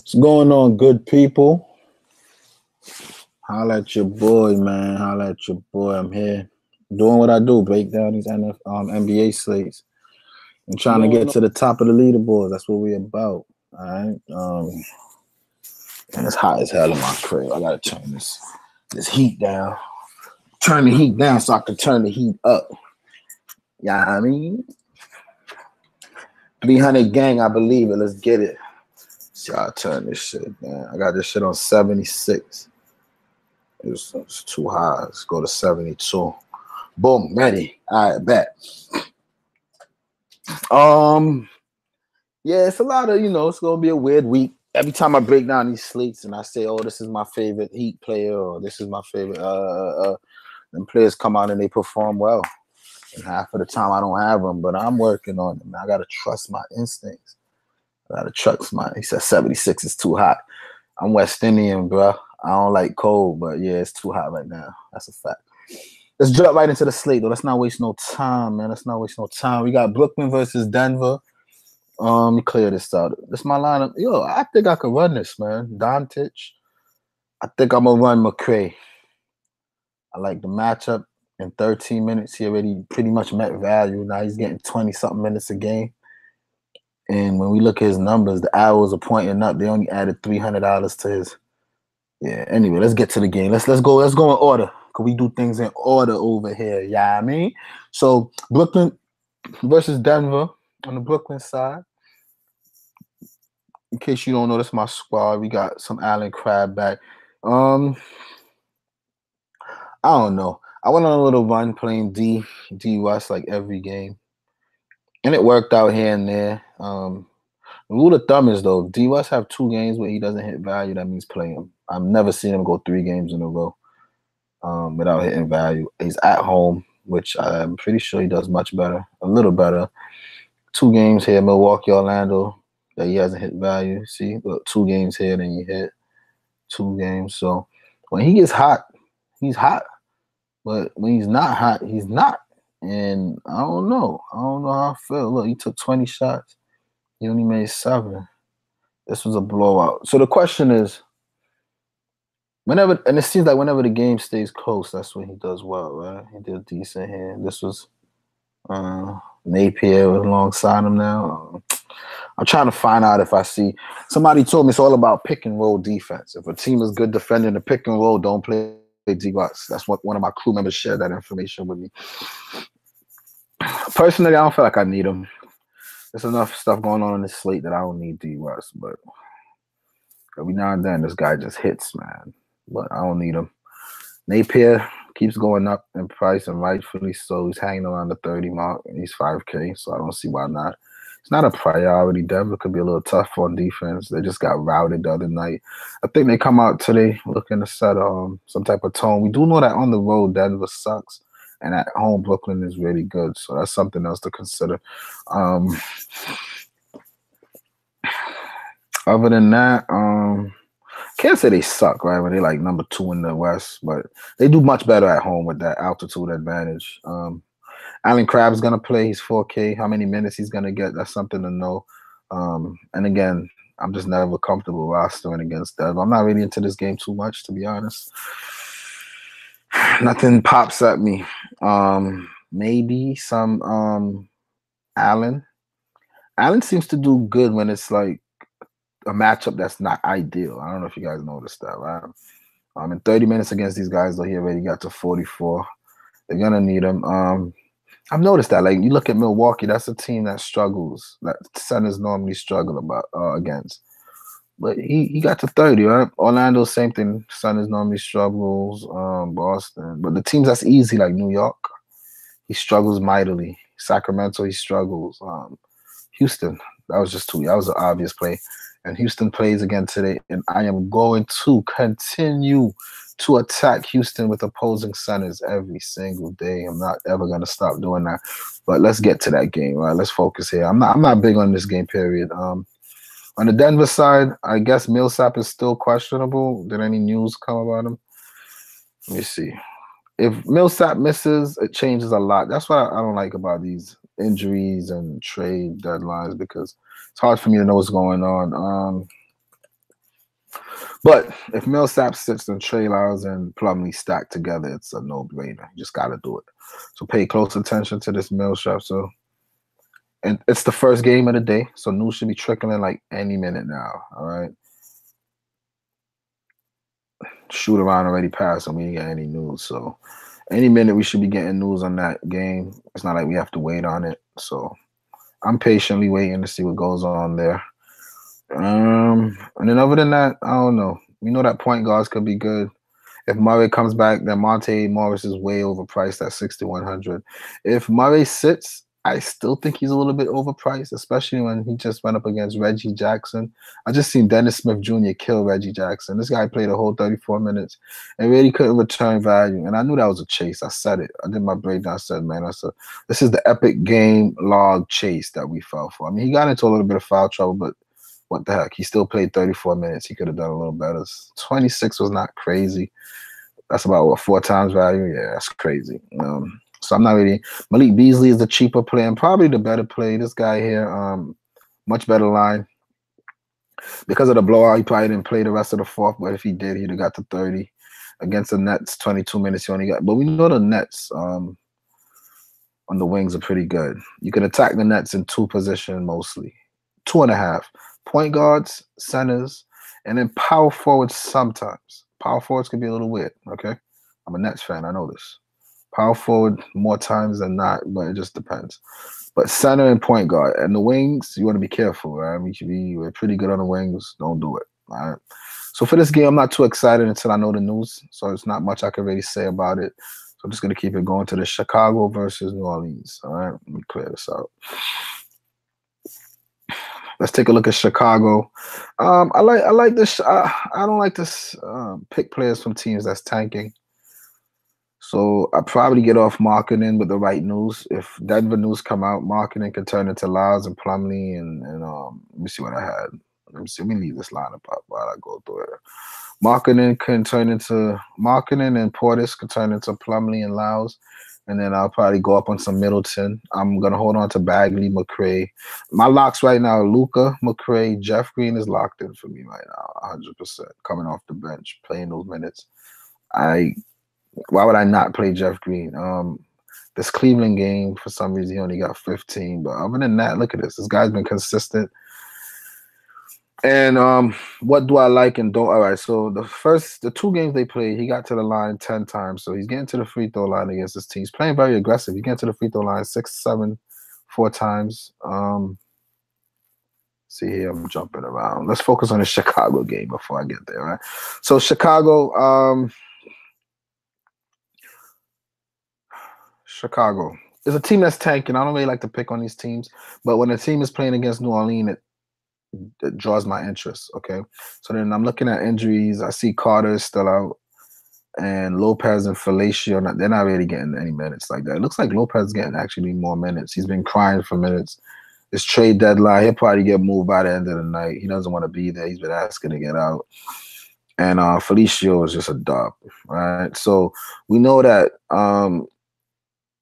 What's going on, good people? Holla at your boy, man. Holla at your boy. I'm here doing what I do, break down these NBA slates and trying to get No, to the top of the leaderboard. That's what we about. All right. And it's hot as hell in my crib. I gotta turn this heat down. Turn the heat down so I can turn the heat up. Yeah, I mean, 300 gang, I believe it. Let's get it. See how I turn this shit, man. I got this shit on 76. It's too high. Let's go to 72. Boom, ready. All right, bet. Yeah, it's a lot of, it's gonna be a weird week. Every time I break down these slates and I say, oh, this is my favorite Heat player, or this is my favorite, then players come out and they perform well. And half of the time I don't have them, but I'm working on them. I gotta trust my instincts. He said 76 is too hot. I'm West Indian, bro. I don't like cold, but yeah, it's too hot right now. That's a fact. Let's jump right into the slate, though. Let's not waste no time, man. We got Brooklyn versus Denver. Let me clear this out. This is my lineup. Yo, I think I could run this, man. Doncic. I think I'm gonna run McCray. I like the matchup. In 13 minutes, he already pretty much met value. Now he's getting 20-something minutes a game. And when we look at his numbers, the hours are pointing up. They only added $300 to his. Yeah. Anyway, let's get to the game. Let's go in order. Cause we do things in order over here. Yeah, I mean. So Brooklyn versus Denver on the Brooklyn side. In case you don't know, that's my squad. We got some Allen Crabbe back. I don't know. I went on a little run playing D West like every game. And it worked out here and there. The rule of thumb is, though, D West have 2 games where he doesn't hit value. That means play him. I've never seen him go 3 games in a row without hitting value. He's at home, which I'm pretty sure he does much better, a little better. 2 games here, Milwaukee, Orlando, that he hasn't hit value. See, look, 2 games here, then you hit 2 games. So when he gets hot, he's hot. But when he's not hot, he's not. And I don't know. I don't know how I feel. Look, he took 20 shots. He only made 7. This was a blowout. So the question is, it seems like whenever the game stays close, that's when he does well, right? He did decent here. This was Napier alongside him now. I'm trying to find out if I see. Somebody told me it's all about pick and roll defense. If a team is good defending the pick and roll, don't play D-Box. That's what one of my crew members shared that information with me. Personally, I don't feel like I need him. There's enough stuff going on in this slate that I don't need D-West, but every now and then this guy just hits, man. But I don't need him. Napier keeps going up in price, and rightfully so. He's hanging around the 30 mark, and he's 5K, so I don't see why not. It's not a priority. Denver could be a little tough on defense. They just got routed the other night. I think they come out today looking to set some type of tone. We do know that on the road, Denver sucks, and at home, Brooklyn is really good. So that's something else to consider. Other than that, can't say they suck, right? When they like number 2 in the West, but they do much better at home with that altitude advantage. Allen Crabbe's gonna play. He's 4K. How many minutes he's gonna get? That's something to know. And again, I'm just never comfortable rostering against Dev. I'm not really into this game too much, to be honest. Nothing pops at me. Maybe some Allen. Allen seems to do good when it's like a matchup that's not ideal. I don't know if you guys noticed that, right? In 30 minutes against these guys, though, he already got to 44. They're gonna need him. I've noticed that. Like, you look at Milwaukee, that's a team that struggles, that centers normally struggle against. But he got to 30, right? Orlando, same thing. Centers normally struggles. Boston. But the teams that's easy, like New York, he struggles mightily. Sacramento, he struggles. Houston, that was an obvious play. And Houston plays again today. And I am going to continue to attack Houston with opposing centers every single day. I'm not ever going to stop doing that. But let's get to that game, right? Let's focus here. I'm not big on this game, period. On the Denver side, I guess Millsap is still questionable. Did any news come about him? Let me see. If Millsap misses, it changes a lot. That's what I don't like about these injuries and trade deadlines, because it's hard for me to know what's going on. But if Millsap sits and Trey Lyles and Plumlee stacked together, it's a no-brainer. You just got to do it. So pay close attention to this Millsap. So, and it's the first game of the day, so news should be trickling like any minute now. All right. Shoot around already passed, and we didn't get any news. So any minute we should be getting news on that game. It's not like we have to wait on it. So I'm patiently waiting to see what goes on there. And then other than that, I don't know. We know that point guards could be good. If Murray comes back, then Monte Morris is way overpriced at 6,100. If Murray sits, I still think he's a little bit overpriced, especially when he just went up against Reggie Jackson. I just seen Dennis Smith Jr. kill Reggie Jackson. This guy played a whole 34 minutes and really couldn't return value. And I knew that was a chase. I said it. I did my breakdown. I said, man, this is the epic game log chase that we fell for. I mean, he got into a little bit of foul trouble, but what the heck? He still played 34 minutes. He could have done a little better. 26 was not crazy. That's about, what, 4 times value? Yeah, that's crazy. So I'm not really. Malik Beasley is the cheaper play and probably the better play. This guy here, much better line. Because of the blowout, he probably didn't play the rest of the fourth, but if he did, he'd have got to 30. Against the Nets, 22 minutes he only got. But we know the Nets on the wings are pretty good. You can attack the Nets in 2 positions mostly. 2.5. Point guards, centers, and then power forwards sometimes. Power forwards can be a little weird, okay? I'm a Nets fan, I know this. Power forward more times than not, but it just depends. But center and point guard. And the wings, you want to be careful, right? We're pretty good on the wings. Don't do it, all right? So for this game, I'm not too excited until I know the news. So it's not much I can really say about it. So I'm just going to keep it going to the Chicago versus New Orleans, all right? Let me clear this out. Let's take a look at Chicago. I like this. I don't like this pick players from teams that's tanking. So I probably get off marketing with the right news. If Denver news come out, marketing can turn into Lyles and Plumlee and let me see what I had. Let me see. Let me leave this lineup up while I go through it. Marketing and Portis can turn into Plumlee and Lyles. And then I'll probably go up on some Middleton. I'm going to hold on to Bagley, McRae. My locks right now are Luka, McRae. Jeff Green is locked in for me right now, 100%. Coming off the bench, playing those minutes. Why would I not play Jeff Green? This Cleveland game, for some reason, he only got 15. But other than that, look at this. This guy's been consistent. And what do I like and don't? All right, so the 2 games they played, he got to the line 10 times. So he's getting to the free throw line against his team. He's playing very aggressive. He's getting to the free throw line 6, 7, 4 times. See here, I'm jumping around. Let's focus on the Chicago game before I get there, right? So Chicago is a team that's tanking. I don't really like to pick on these teams, but when a team is playing against New Orleans, it draws my interest, okay? So then I'm looking at injuries. I see Carter is still out, and Lopez and Felicio, they're not really getting any minutes like that. It looks like Lopez is getting actually more minutes. He's been crying for minutes. It's trade deadline. He'll probably get moved by the end of the night. He doesn't want to be there. He's been asking to get out. And Felicio is just a dub, right? So we know that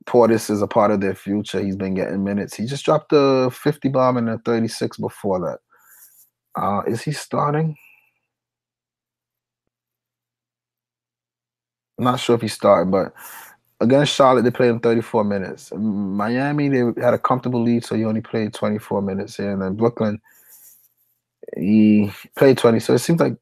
Portis is a part of their future. He's been getting minutes. He just dropped a 50 bomb and a 36 before that. Is he starting? I'm not sure if he's starting, but against Charlotte, they played him 34 minutes. Miami, they had a comfortable lead, so he only played 24 minutes here. And then Brooklyn, he played 20. So it seems like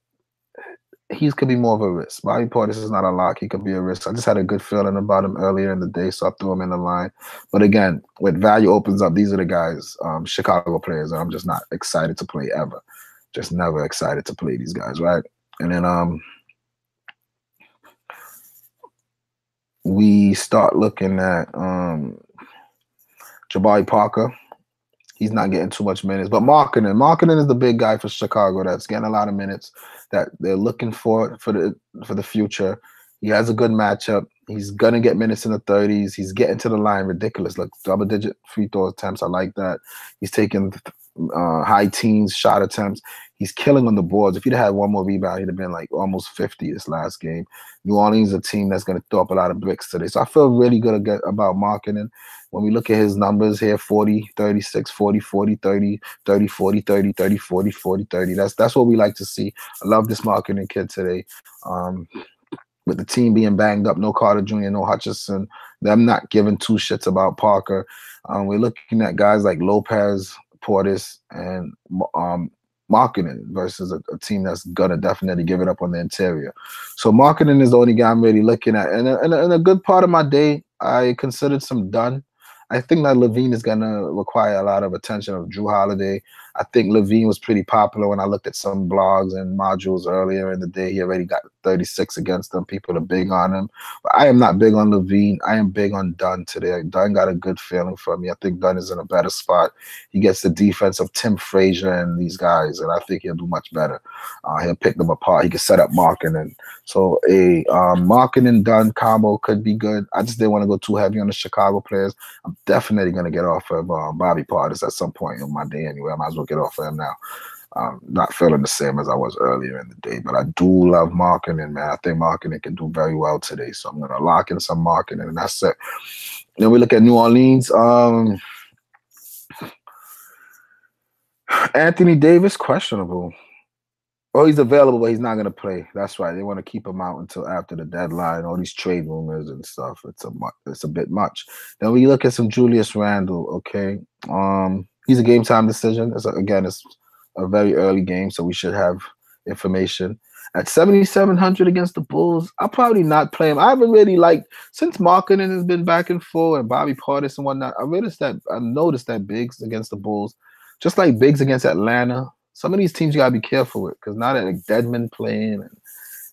he could be more of a risk. Bobby Portis is not a lock. He could be a risk. I just had a good feeling about him earlier in the day, so I threw him in the line. But again, when value opens up, these are the guys, Chicago players, that I'm just not excited to play ever. Just never excited to play these guys, right? And then we start looking at Jabari Parker. He's not getting too much minutes. But Markkanen is the big guy for Chicago that's getting a lot of minutes that they're looking for the future. He has a good matchup. He's going to get minutes in the 30s. He's getting to the line ridiculous. Like double-digit free throw attempts. I like that. He's taking high teens shot attempts. He's killing on the boards. If he'd had one more rebound, he'd have been like almost 50 this last game. New Orleans is a team that's going to throw up a lot of bricks today. So I feel really good about marketing. When we look at his numbers here, 40, 36, 40, 40, 30, 30, 40, 30, 30, 40, 40, 30. That's what we like to see. I love this marketing kid today. With the team being banged up, no Carter Jr., no Hutchison, them not giving two shits about Parker. We're looking at guys like Lopez, Portis, and marketing versus a team that's gonna definitely give it up on the interior. So marketing is the only guy I'm really looking at. And a good part of my day, I considered some done. I think that Levine is gonna require a lot of attention of Drew Holiday. I think Levine was pretty popular when I looked at some blogs and modules earlier in the day. He already got 36 against them. People are big on him. But I am not big on Levine. I am big on Dunn today. Dunn got a good feeling for me. I think Dunn is in a better spot. He gets the defense of Tim Frazier and these guys, and I think he'll do much better. He'll pick them apart. He can set up marketing. So a marketing Dunn combo could be good. I just didn't want to go too heavy on the Chicago players. I'm definitely going to get off of Bobby Portis at some point in my day anyway. I might as well get off of him now. Not feeling the same as I was earlier in the day, but I do love marketing, man. I think marketing can do very well today, so I'm going to lock in some marketing, and that's it. Then we look at New Orleans. Anthony Davis, questionable. Oh, he's available, but he's not going to play. That's right. They want to keep him out until after the deadline. All these trade rumors and stuff. It's a bit much. Then we look at some Julius Randle. Okay, he's a game time decision. It's a very early game, so we should have information. At 7,700 against the Bulls, I'll probably not play him. I haven't really since marketing has been back and forth and Bobby Portis and whatnot. I noticed that Biggs against the Bulls, just like Biggs against Atlanta. Some of these teams you gotta be careful with because now that Dedmon playing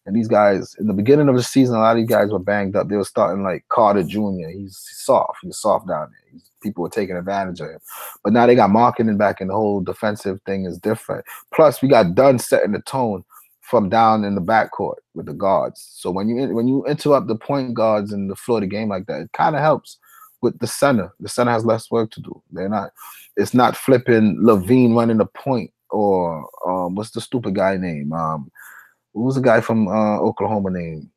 and these guys in the beginning of the season, a lot of these guys were banged up. They were starting like Carter Jr. He's soft. He's soft down there. People were taking advantage of him. But now they got marketing back and the whole defensive thing is different. Plus, we got Dunn setting the tone from down in the backcourt with the guards. So when you interrupt the point guards and the floor of the game like that, it kind of helps with the center. The center has less work to do. It's not flipping Levine running the point or what's the stupid guy name? Who was the guy from Oklahoma name?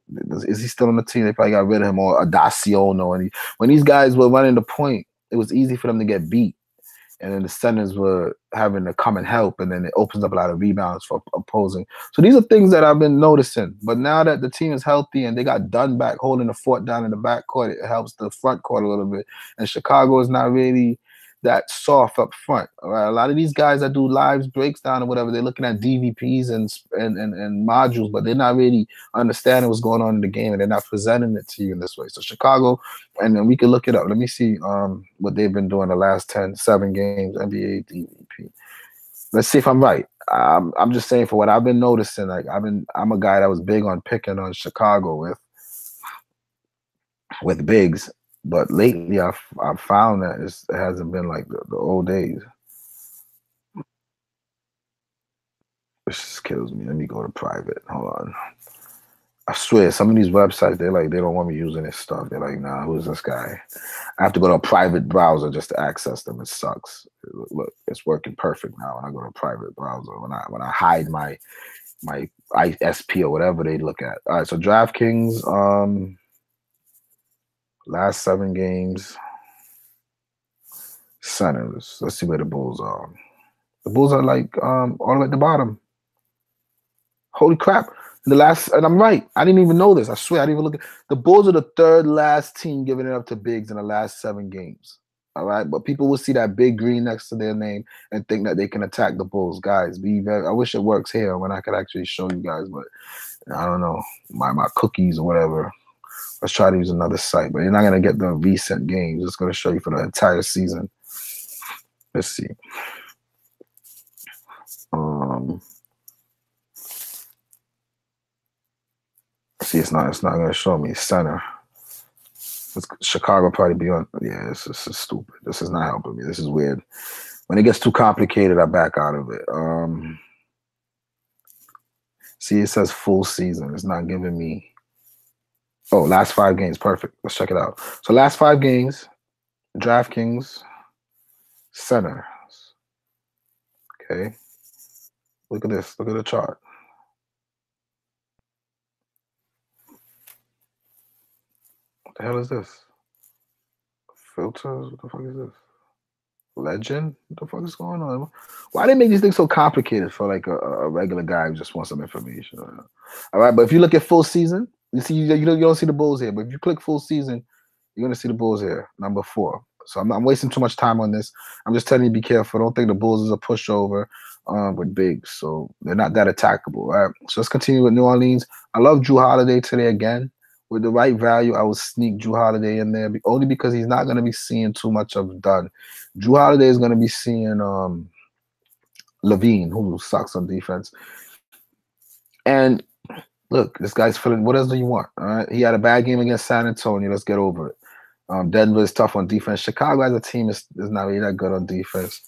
Is he still on the team? They probably got rid of him, or Adaciono. And when these guys were running the point, it was easy for them to get beat. And then the centers were having to come and help, and then it opens up a lot of rebounds for opposing. So these are things that I've been noticing. But now that the team is healthy and they got Dunn back holding the fort down in the backcourt, it helps the front court a little bit. And Chicago is not really that soft up front. All right? A lot of these guys that do lives, breaks down or whatever, they're looking at DVPs and modules, but they're not really understanding what's going on in the game, and they're not presenting it to you in this way. So Chicago, and then we can look it up. Let me see what they've been doing the last 7 games, NBA DVP. Let's see if I'm right. I'm just saying for what I've been noticing, I'm a guy that was big on picking on Chicago with bigs. But lately, I've found that it hasn't been like the old days. This just kills me. Let me go to private. Hold on. I swear, some of these websites, they don't want me using this stuff. They're like, nah, who's this guy? I have to go to a private browser just to access them. It sucks. Look, it's working perfect now when I go to a private browser. When I hide my ISP or whatever they look at. All right, so DraftKings. Last 7 games, centers. Let's see where the Bulls are. The Bulls are all the way at the bottom. Holy crap. And I'm right. I didn't even know this. I swear, I didn't even look at the Bulls are the 3rd last team giving it up to bigs in the last 7 games. All right. But people will see that big green next to their name and think that they can attack the Bulls. Guys, I wish it works here when I could actually show you guys, but I don't know. My cookies or whatever. Let's try to use another site, but you're not going to get the recent games. It's going to show you for the entire season. Let's see. See, it's not going to show me center. Chicago probably be on. Yeah, this is stupid. This is not helping me. This is weird. When it gets too complicated, I back out of it. See, it says full season. It's not giving me. Oh, last 5 games. Perfect. Let's check it out. So last 5 games, DraftKings, centers. Okay. Look at this. Look at the chart. What the hell is this? Filters? What the fuck is this? Legend? What the fuck is going on? Why they make these things so complicated for like a regular guy who just wants some information? All right, but if you look at full season, you see you don't see the Bulls here. But if you click full season, you're gonna see the Bulls here, number 4. So I'm wasting too much time on this. I'm just telling you, be careful. Don't think the Bulls is a pushover with bigs. So they're not that attackable. All right. So let's continue with New Orleans. I love Drew Holiday today again. With the right value, I will sneak Drew Holiday in there only because he's not going to be seeing too much of Dunn. Drew Holiday is going to be seeing Levine, who sucks on defense. And look, this guy's feeling. What else do you want? All right, he had a bad game against San Antonio. Let's get over it. Denver is tough on defense. Chicago as a team is not really that good on defense.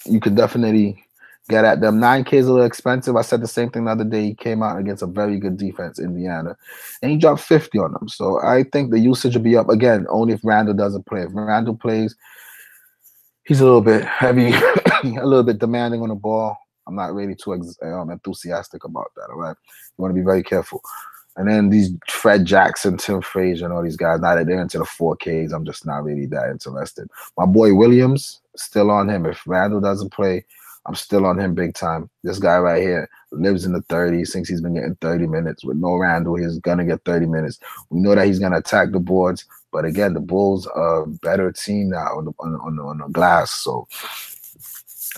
You could definitely get at them. 9K is a little expensive. I said the same thing the other day. He came out against a very good defense, Indiana, and he dropped 50 on them. So I think the usage will be up again, only if Randall doesn't play. If Randall plays, he's a little bit heavy, a little bit demanding on the ball. I'm not really too enthusiastic about that. All right, you want to be very careful. And then these Fred Jackson, Tim Frazier, and all these guys, now that they're into the 4Ks, I'm just not really that interested. My boy Williams, still on him. If Randall doesn't play, I'm still on him big time. This guy right here lives in the 30s, thinks he's been getting 30 minutes. With no Randall, he's going to get 30 minutes. We know that he's going to attack the boards. But again, the Bulls are a better team now on the glass. So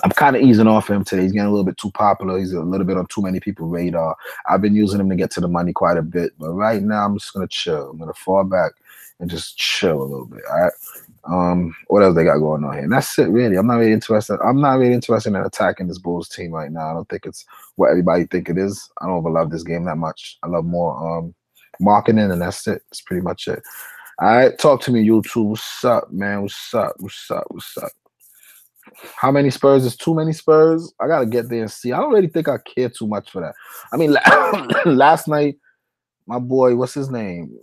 I'm kind of easing off him today. He's getting a little bit too popular. He's a little bit on too many people's radar. I've been using him to get to the money quite a bit. But right now, I'm just going to chill. I'm going to fall back and just chill a little bit. All right. What else they got going on here? And that's it, really. I'm not really interested in attacking this Bulls team right now. I don't think it's what everybody think it is. I don't ever love this game that much. I love more marketing, and that's it. That's pretty much it. All right, talk to me, YouTube. What's up, man? What's up? How many Spurs is too many Spurs? I gotta get there and see. I don't really think I care too much for that. I mean, last night, my boy, what's his name?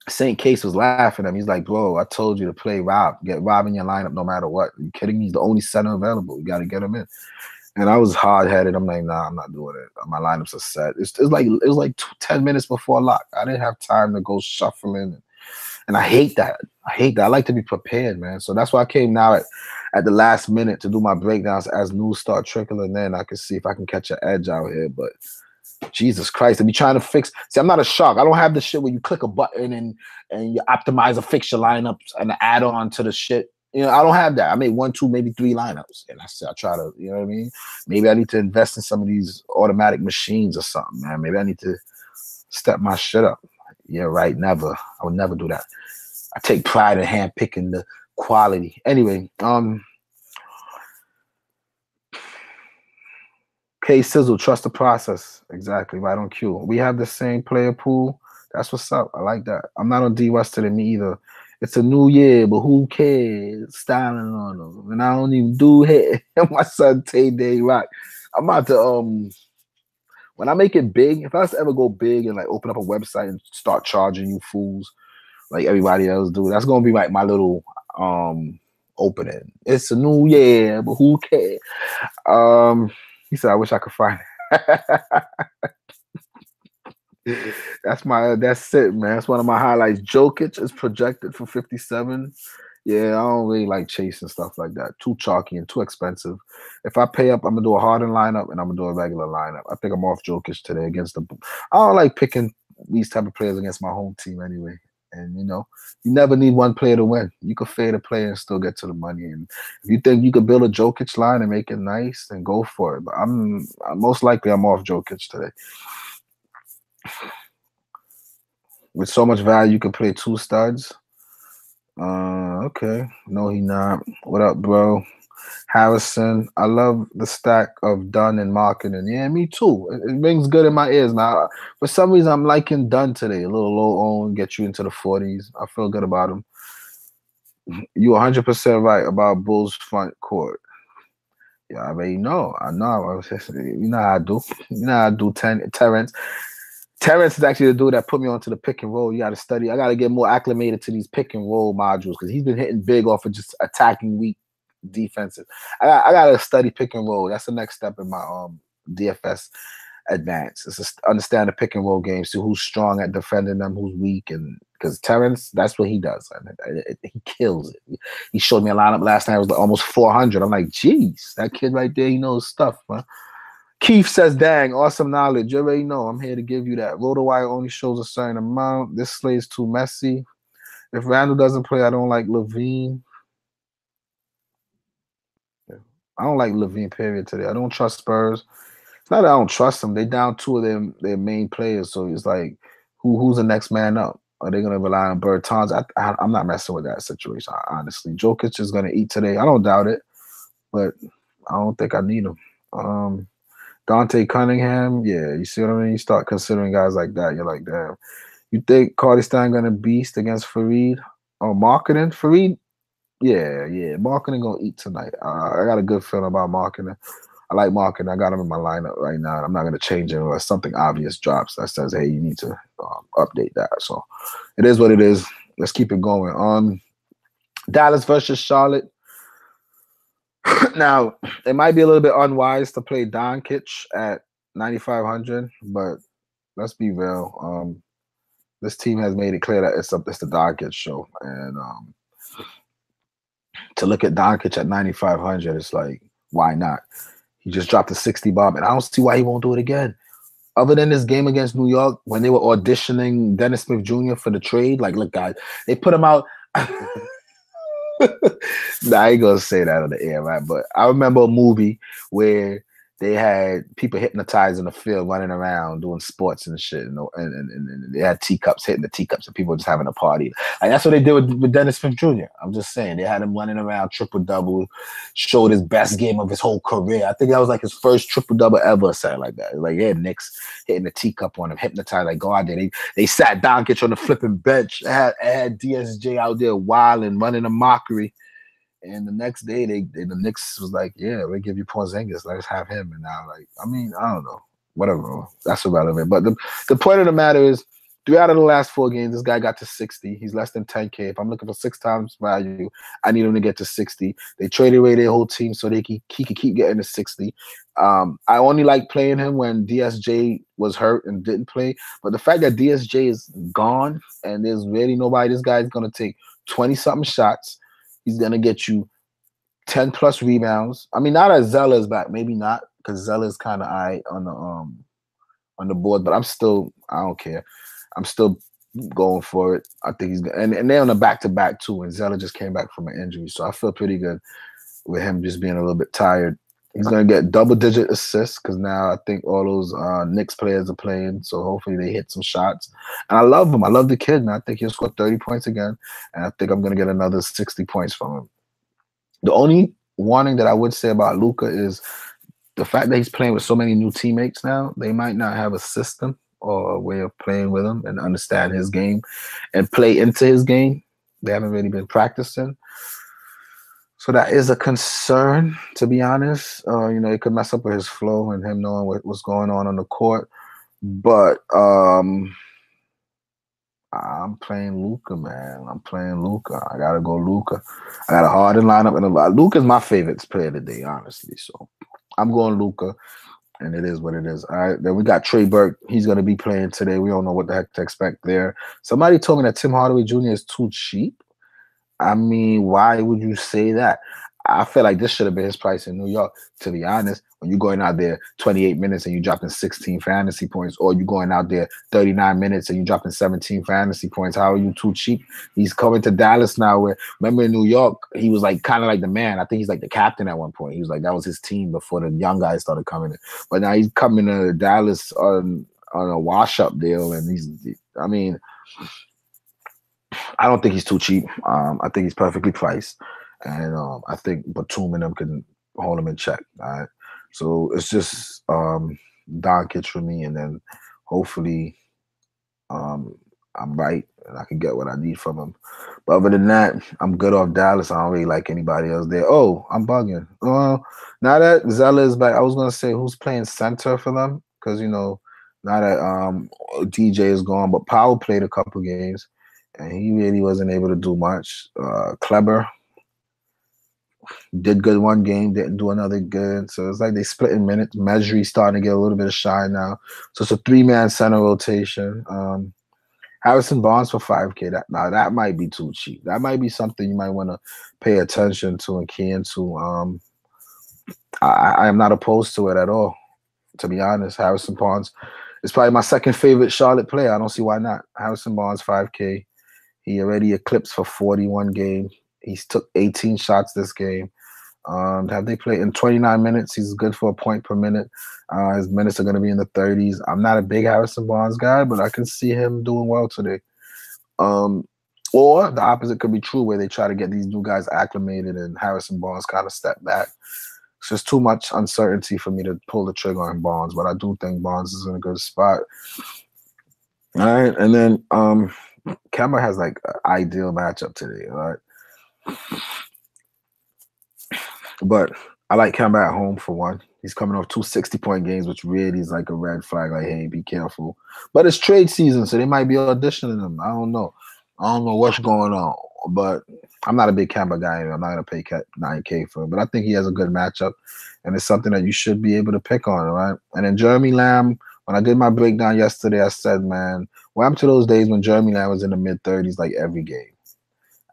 St. Case was laughing at me. He's like, bro, I told you to play Rob. Get Rob in your lineup no matter what. Are you kidding me? He's the only center available. You got to get him in. And I was hard-headed. I'm like, nah, I'm not doing it. My lineups are set. It was like 10 minutes before lock. I didn't have time to go shuffling. And I hate that. I like to be prepared, man. So that's why I came now at the last minute to do my breakdowns as news start trickling in. I can see if I can catch an edge out here. But Jesus Christ, I be trying to fix. See, I'm not a shark. I don't have the shit where you click a button and you optimize a fixture lineup and add on to the shit. You know, I don't have that. I made 1, 2, maybe 3 lineups, and I try to, you know what I mean? Maybe I need to invest in some of these automatic machines or something, man. Maybe I need to step my shit up. Yeah, right. Never. I would never do that. I take pride in hand picking the quality. Anyway, K Sizzle, trust the process. Exactly, right on cue. We have the same player pool. That's what's up. I like that. I'm not on D Weston and me either. It's a new year, but who cares? Styling on them. And I don't even do hair. My son Tay Day Rock. I'm about to when I make it big, if I was to ever go big and like open up a website and start charging you fools like everybody else do, that's gonna be like my little opening. It's a new year, but who cares? He said, I wish I could find it. That's it, man. That's one of my highlights. Jokic is projected for 57. Yeah, I don't really like chasing stuff like that. Too chalky and too expensive. If I pay up, I'm gonna do a Harden lineup and I'm gonna do a regular lineup. I think I'm off Jokic today against I don't like picking these type of players against my home team anyway. And you know, you never need one player to win. You could fade a player and still get to the money. And if you think you could build a Jokic line and make it nice, then go for it. But I'm most likely I'm off Jokic today. With so much value, you could play 2 studs. Okay. No, he not. What up, bro? Harrison. I love the stack of Dunn and marketing. Yeah, me too. It rings good in my ears, man. For some reason, I'm liking Dunn today. A little low own, get you into the 40s. I feel good about him. You 100% right about Bulls front court. Yeah, I already know. I know. You know how I do. You know how I do. Terrence. Terrence is actually the dude that put me onto the pick and roll. You got to study. I got to get more acclimated to these pick and roll modules because he's been hitting big off of just attacking weak defensive. I gotta study pick and roll. That's the next step in my DFS advance. It's just understand the pick and roll game, see who's strong at defending them, who's weak, and because Terrence, that's what he does. He kills it. He showed me a lineup last night. It was like almost 400. I'm like, geez, that kid right there, he knows stuff, man. Keith says, dang, awesome knowledge. You already know I'm here to give you that. RotoWire only shows a certain amount. This slate's too messy. If Randall doesn't play, I don't like Levine. I don't like Levine, period, today. I don't trust Spurs. It's not that I don't trust them. They down two of their main players, so it's like, who's the next man up? Are they going to rely on Bertans? I'm not messing with that situation, honestly. Jokic is going to eat today. I don't doubt it, but I don't think I need him. Dante Cunningham, yeah, you see what I mean? You start considering guys like that. You're like, damn. You think Cardi Stein going to beast against Fareed? Or Marketing? Fareed? Yeah. Marketing going to eat tonight. I got a good feeling about Marketing. I like Marketing. I got him in my lineup right now. I'm not going to change it unless something obvious drops that says, hey, you need to update that. So it is what it is. Let's keep it going. Dallas versus Charlotte. Now, it might be a little bit unwise to play Doncic at 9,500, but let's be real. This team has made it clear that it's the Doncic show. And to look at Doncic at 9,500, it's like, why not? He just dropped a 60 bomb, and I don't see why he won't do it again. Other than this game against New York, when they were auditioning Dennis Smith Jr. for the trade, like, look, guys, they put him out. Nah, I ain't gonna say that on the air, right? But I remember a movie where they had people hypnotized in the field, running around doing sports and shit, and they had teacups hitting the teacups, and people just having a party. Like, that's what they did with Dennis Smith Jr. I'm just saying, they had him running around triple double, showed his best game of his whole career. I think that was like his first triple double ever, or something like that. Like, yeah, Knicks hitting the teacup on him, hypnotized. Like, go out there. They sat Doncic on the flipping bench. Had DSJ out there wilding, running a mockery. And the next day, the Knicks was like, yeah, we give you Porzingis. Let's have him. And now, like, I mean, I don't know. Whatever. That's irrelevant. But the point of the matter is, 3 out of the last 4 games, this guy got to 60. He's less than 10K. If I'm looking for 6 times value, I need him to get to 60. They traded away their whole team so he could keep getting to 60. I only like playing him when DSJ was hurt and didn't play. But the fact that DSJ is gone and there's really nobody, this guy's going to take 20-something shots. He's going to get you 10-plus rebounds. I mean, now that Zella is back, maybe not, because Zella is kind of on the board, but I don't care. I'm still going for it. I think he's good. And they're on a back-to-back, too, and Zella just came back from an injury, so I feel pretty good with him just being a little bit tired. He's going to get double-digit assists because now I think all those Knicks players are playing, so hopefully they hit some shots. And I love him. I love the kid, and I think he'll score 30 points again, and I think I'm going to get another 60 points from him. The only warning that I would say about Luka is the fact that he's playing with so many new teammates now. They might not have a system or a way of playing with him and understand his game and play into his game. They haven't really been practicing. So that is a concern, to be honest. It could mess up with his flow and him knowing what's going on the court. But I'm playing Luka, man. I'm playing Luka. I gotta go Luka. I got a hardened lineup, and Luka's my favorite player today, honestly. So I'm going Luka, and it is what it is. All right. Then we got Trey Burke. He's gonna be playing today. We don't know what the heck to expect there. Somebody told me that Tim Hardaway Jr. is too cheap. I mean, why would you say that? I feel like this should have been his price in New York, to be honest. When you're going out there 28 minutes and you're dropping 16 fantasy points, or you're going out there 39 minutes and you're dropping 17 fantasy points, how are you too cheap? He's coming to Dallas now where, remember in New York, he was like kind of like the man. I think he's like the captain at one point. He was like, that was his team before the young guys started coming in. But now he's coming to Dallas on a wash-up deal, and I don't think he's too cheap. I think he's perfectly priced. And I think Batum and them can hold him in check. All right. So it's just Doncic for me, and then hopefully I'm right and I can get what I need from him. But other than that, I'm good off Dallas. I don't really like anybody else there. Oh, I'm bugging. Now that Zella is back, I was gonna say who's playing center for them, because now that DJ is gone, but Powell played a couple games and he really wasn't able to do much. Kleber. Did good one game, didn't do another good. So it's like they split in minutes. Mejri starting to get a little bit of shine now. So it's a three-man center rotation. Harrison Barnes for 5K. That might be too cheap. That might be something you might want to pay attention to and key into. I am not opposed to it at all, to be honest. Harrison Barnes is probably my second favorite Charlotte player. I don't see why not. Harrison Barnes, 5K. He already eclipsed for 41 games. He's took 18 shots this game. Have they played in 29 minutes? He's good for a point per minute. His minutes are going to be in the 30s. I'm not a big Harrison Barnes guy, but I can see him doing well today. Or the opposite could be true, where they try to get these new guys acclimated and Harrison Barnes kind of step back. It's just too much uncertainty for me to pull the trigger on Barnes, but I do think Barnes is in a good spot. All right, and then Kemba has like an ideal matchup today, all right? But I like Kemba at home for one. He's coming off 2 60-point games, which really is like a red flag. Like, hey, be careful. But it's trade season, so they might be auditioning him. I don't know. I don't know what's going on. But I'm not a big Kemba guy. I'm not going to pay 9K for him. But I think he has a good matchup, and it's something that you should be able to pick on, all right? And then Jeremy Lamb, when I did my breakdown yesterday, I said, man, what happened to those days when Jeremy Lamb was in the mid-30s like every game?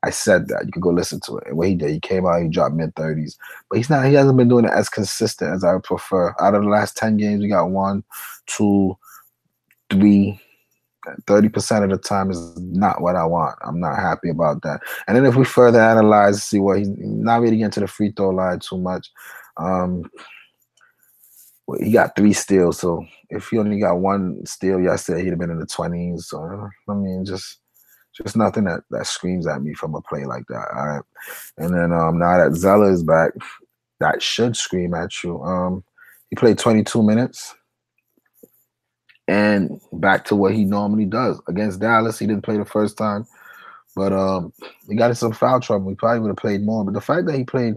I said that. You could go listen to it. And what he did, he came out, he dropped mid-30s. But he hasn't been doing it as consistent as I would prefer. Out of the last 10 games, we got 1, 2, 3. 30% of the time is not what I want. I'm not happy about that. And then if we further analyze, see what he's not really getting to the free throw line too much. He got 3 steals. So if he only got 1 steal yesterday, he'd have been in the 20s. So, I mean, just nothing that screams at me from a play like that. All right. And then now that Zeller is back, that should scream at you. He played 22 minutes. And back to what he normally does. Against Dallas, he didn't play the first time. But he got in some foul trouble. He probably would have played more. But the fact that he played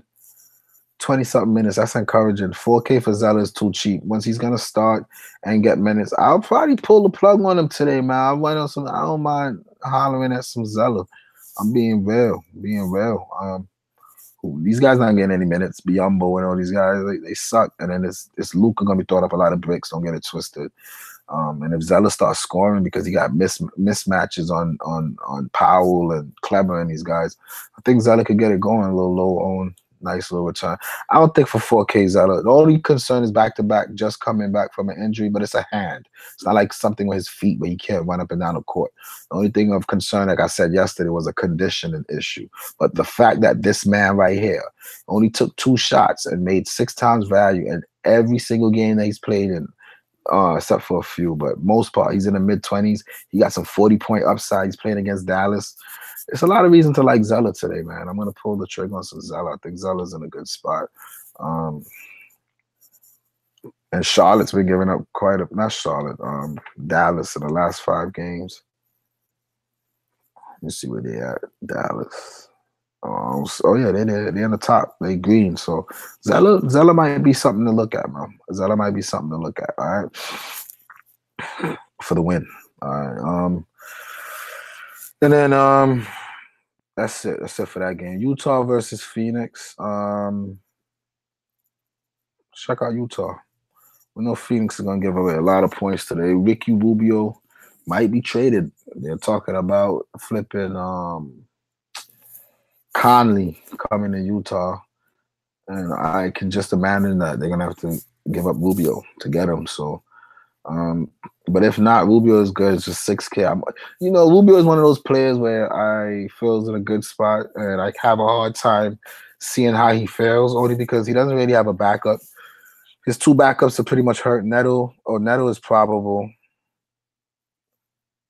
20-something minutes, that's encouraging. 4K for Zeller is too cheap. Once he's going to start and get minutes, I'll probably pull the plug on him today, man. I don't mind hollering at some Zeller. I'm being real. These guys not getting any minutes. Biombo and all these guys, they suck. And then it's Luka going to be throwing up a lot of bricks. Don't get it twisted. And if Zeller starts scoring because he got mismatches on Powell and Kleber and these guys, I think Zeller could get it going a little low on. Nice little return. I don't think for 4K Zeller. The only concern is back-to-back, just coming back from an injury, but it's a hand. It's not like something with his feet where he can't run up and down the court. The only thing of concern, like I said yesterday, was a conditioning issue. But the fact that this man right here only took 2 shots and made 6 times value in every single game that he's played in, except for a few, but most part, he's in the mid-20s. He got some 40-point upside. He's playing against Dallas. It's a lot of reason to like Zeller today, man. I'm going to pull the trigger on some Zeller. I think Zeller's in a good spot. And Charlotte's been giving up not Charlotte, Dallas in the last 5 games. Let me see where they at. Dallas. Yeah, they're in the top. They green. So Zeller might be something to look at, man. Zeller might be something to look at, all right? For the win. All right. And then that's it. That's it for that game. Utah versus Phoenix. Check out Utah. We know Phoenix is gonna give away a lot of points today. Ricky Rubio might be traded. They're talking about flipping Conley coming to Utah. And I can just imagine that they're gonna have to give up Rubio to get him. So but if not, Rubio is good. It's just 6K. Rubio is one of those players where I feel is in a good spot, and I have a hard time seeing how he fails, only because he doesn't really have a backup. His 2 backups are pretty much hurt. Neto is probable,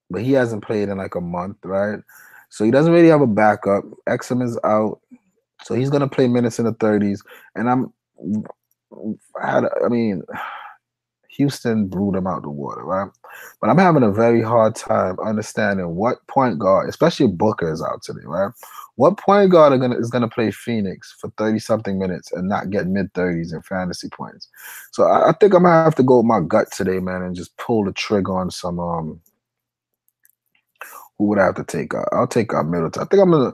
but he hasn't played in like a month, right? So he doesn't really have a backup. Exum is out, so he's gonna play minutes in the 30s. And Houston blew them out the water, right? But I'm having a very hard time understanding what point guard, especially Booker is out today, right? What point guard is gonna play Phoenix for 30-something minutes and not get mid-30s in fantasy points? So I think I'm gonna have to go with my gut today, man, and just pull the trigger on some Who would I have to take out? I'll take out Middleton. I think I'm gonna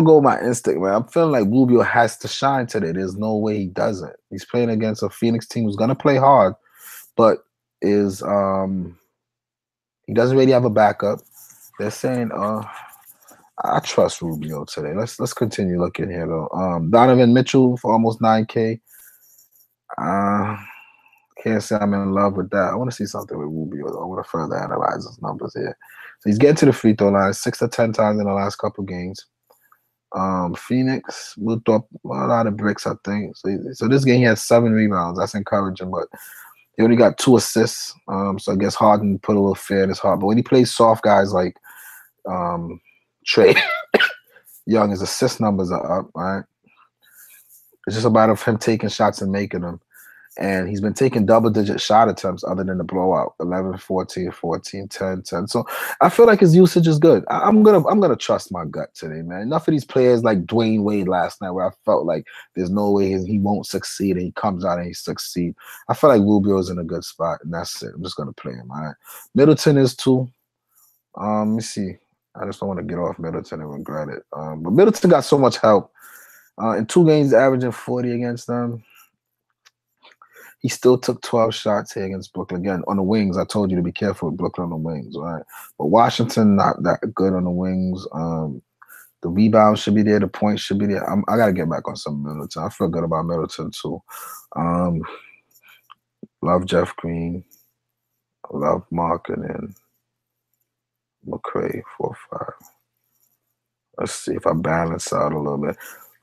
go with my instinct, man. I'm feeling like Rubio has to shine today. There's no way he doesn't. He's playing against a Phoenix team who's gonna play hard, but is he doesn't really have a backup. They're saying I trust Rubio today. Let's continue looking here though. Donovan Mitchell for almost 9K. Uh can't say I'm in love with that. I want to see something with Rubio though. I want to further analyze his numbers here. So he's getting to the free throw line 6 to 10 times in the last couple games. Phoenix moved up a lot of bricks, I think. So this game he had 7 rebounds. That's encouraging, but he only got 2 assists. So I guess Harden put a little fear in his heart. But when he plays soft guys like Trey Young, his assist numbers are up, right? It's just a matter of him taking shots and making them. And he's been taking double-digit shot attempts other than the blowout, 11, 14, 14, 10, 10. So I feel like his usage is good. I'm gonna trust my gut today, man. Enough of these players like Dwayne Wade last night where I felt like there's no way he won't succeed and he comes out and he succeeds. I feel like Rubio's in a good spot, and that's it. I'm just gonna play him, all right? Middleton is too. Let me see. I just don't want to get off Middleton and regret it. But Middleton got so much help. In 2 games, averaging 40 against them. He still took 12 shots here against Brooklyn. Again, on the wings, I told you to be careful with Brooklyn on the wings, right? But Washington, not that good on the wings. The rebound should be there. The points should be there. I got to get back on some Middleton. I feel good about Middleton, too. Love Jeff Green. Love Markin and McCray, 4-5. Let's see if I balance out a little bit.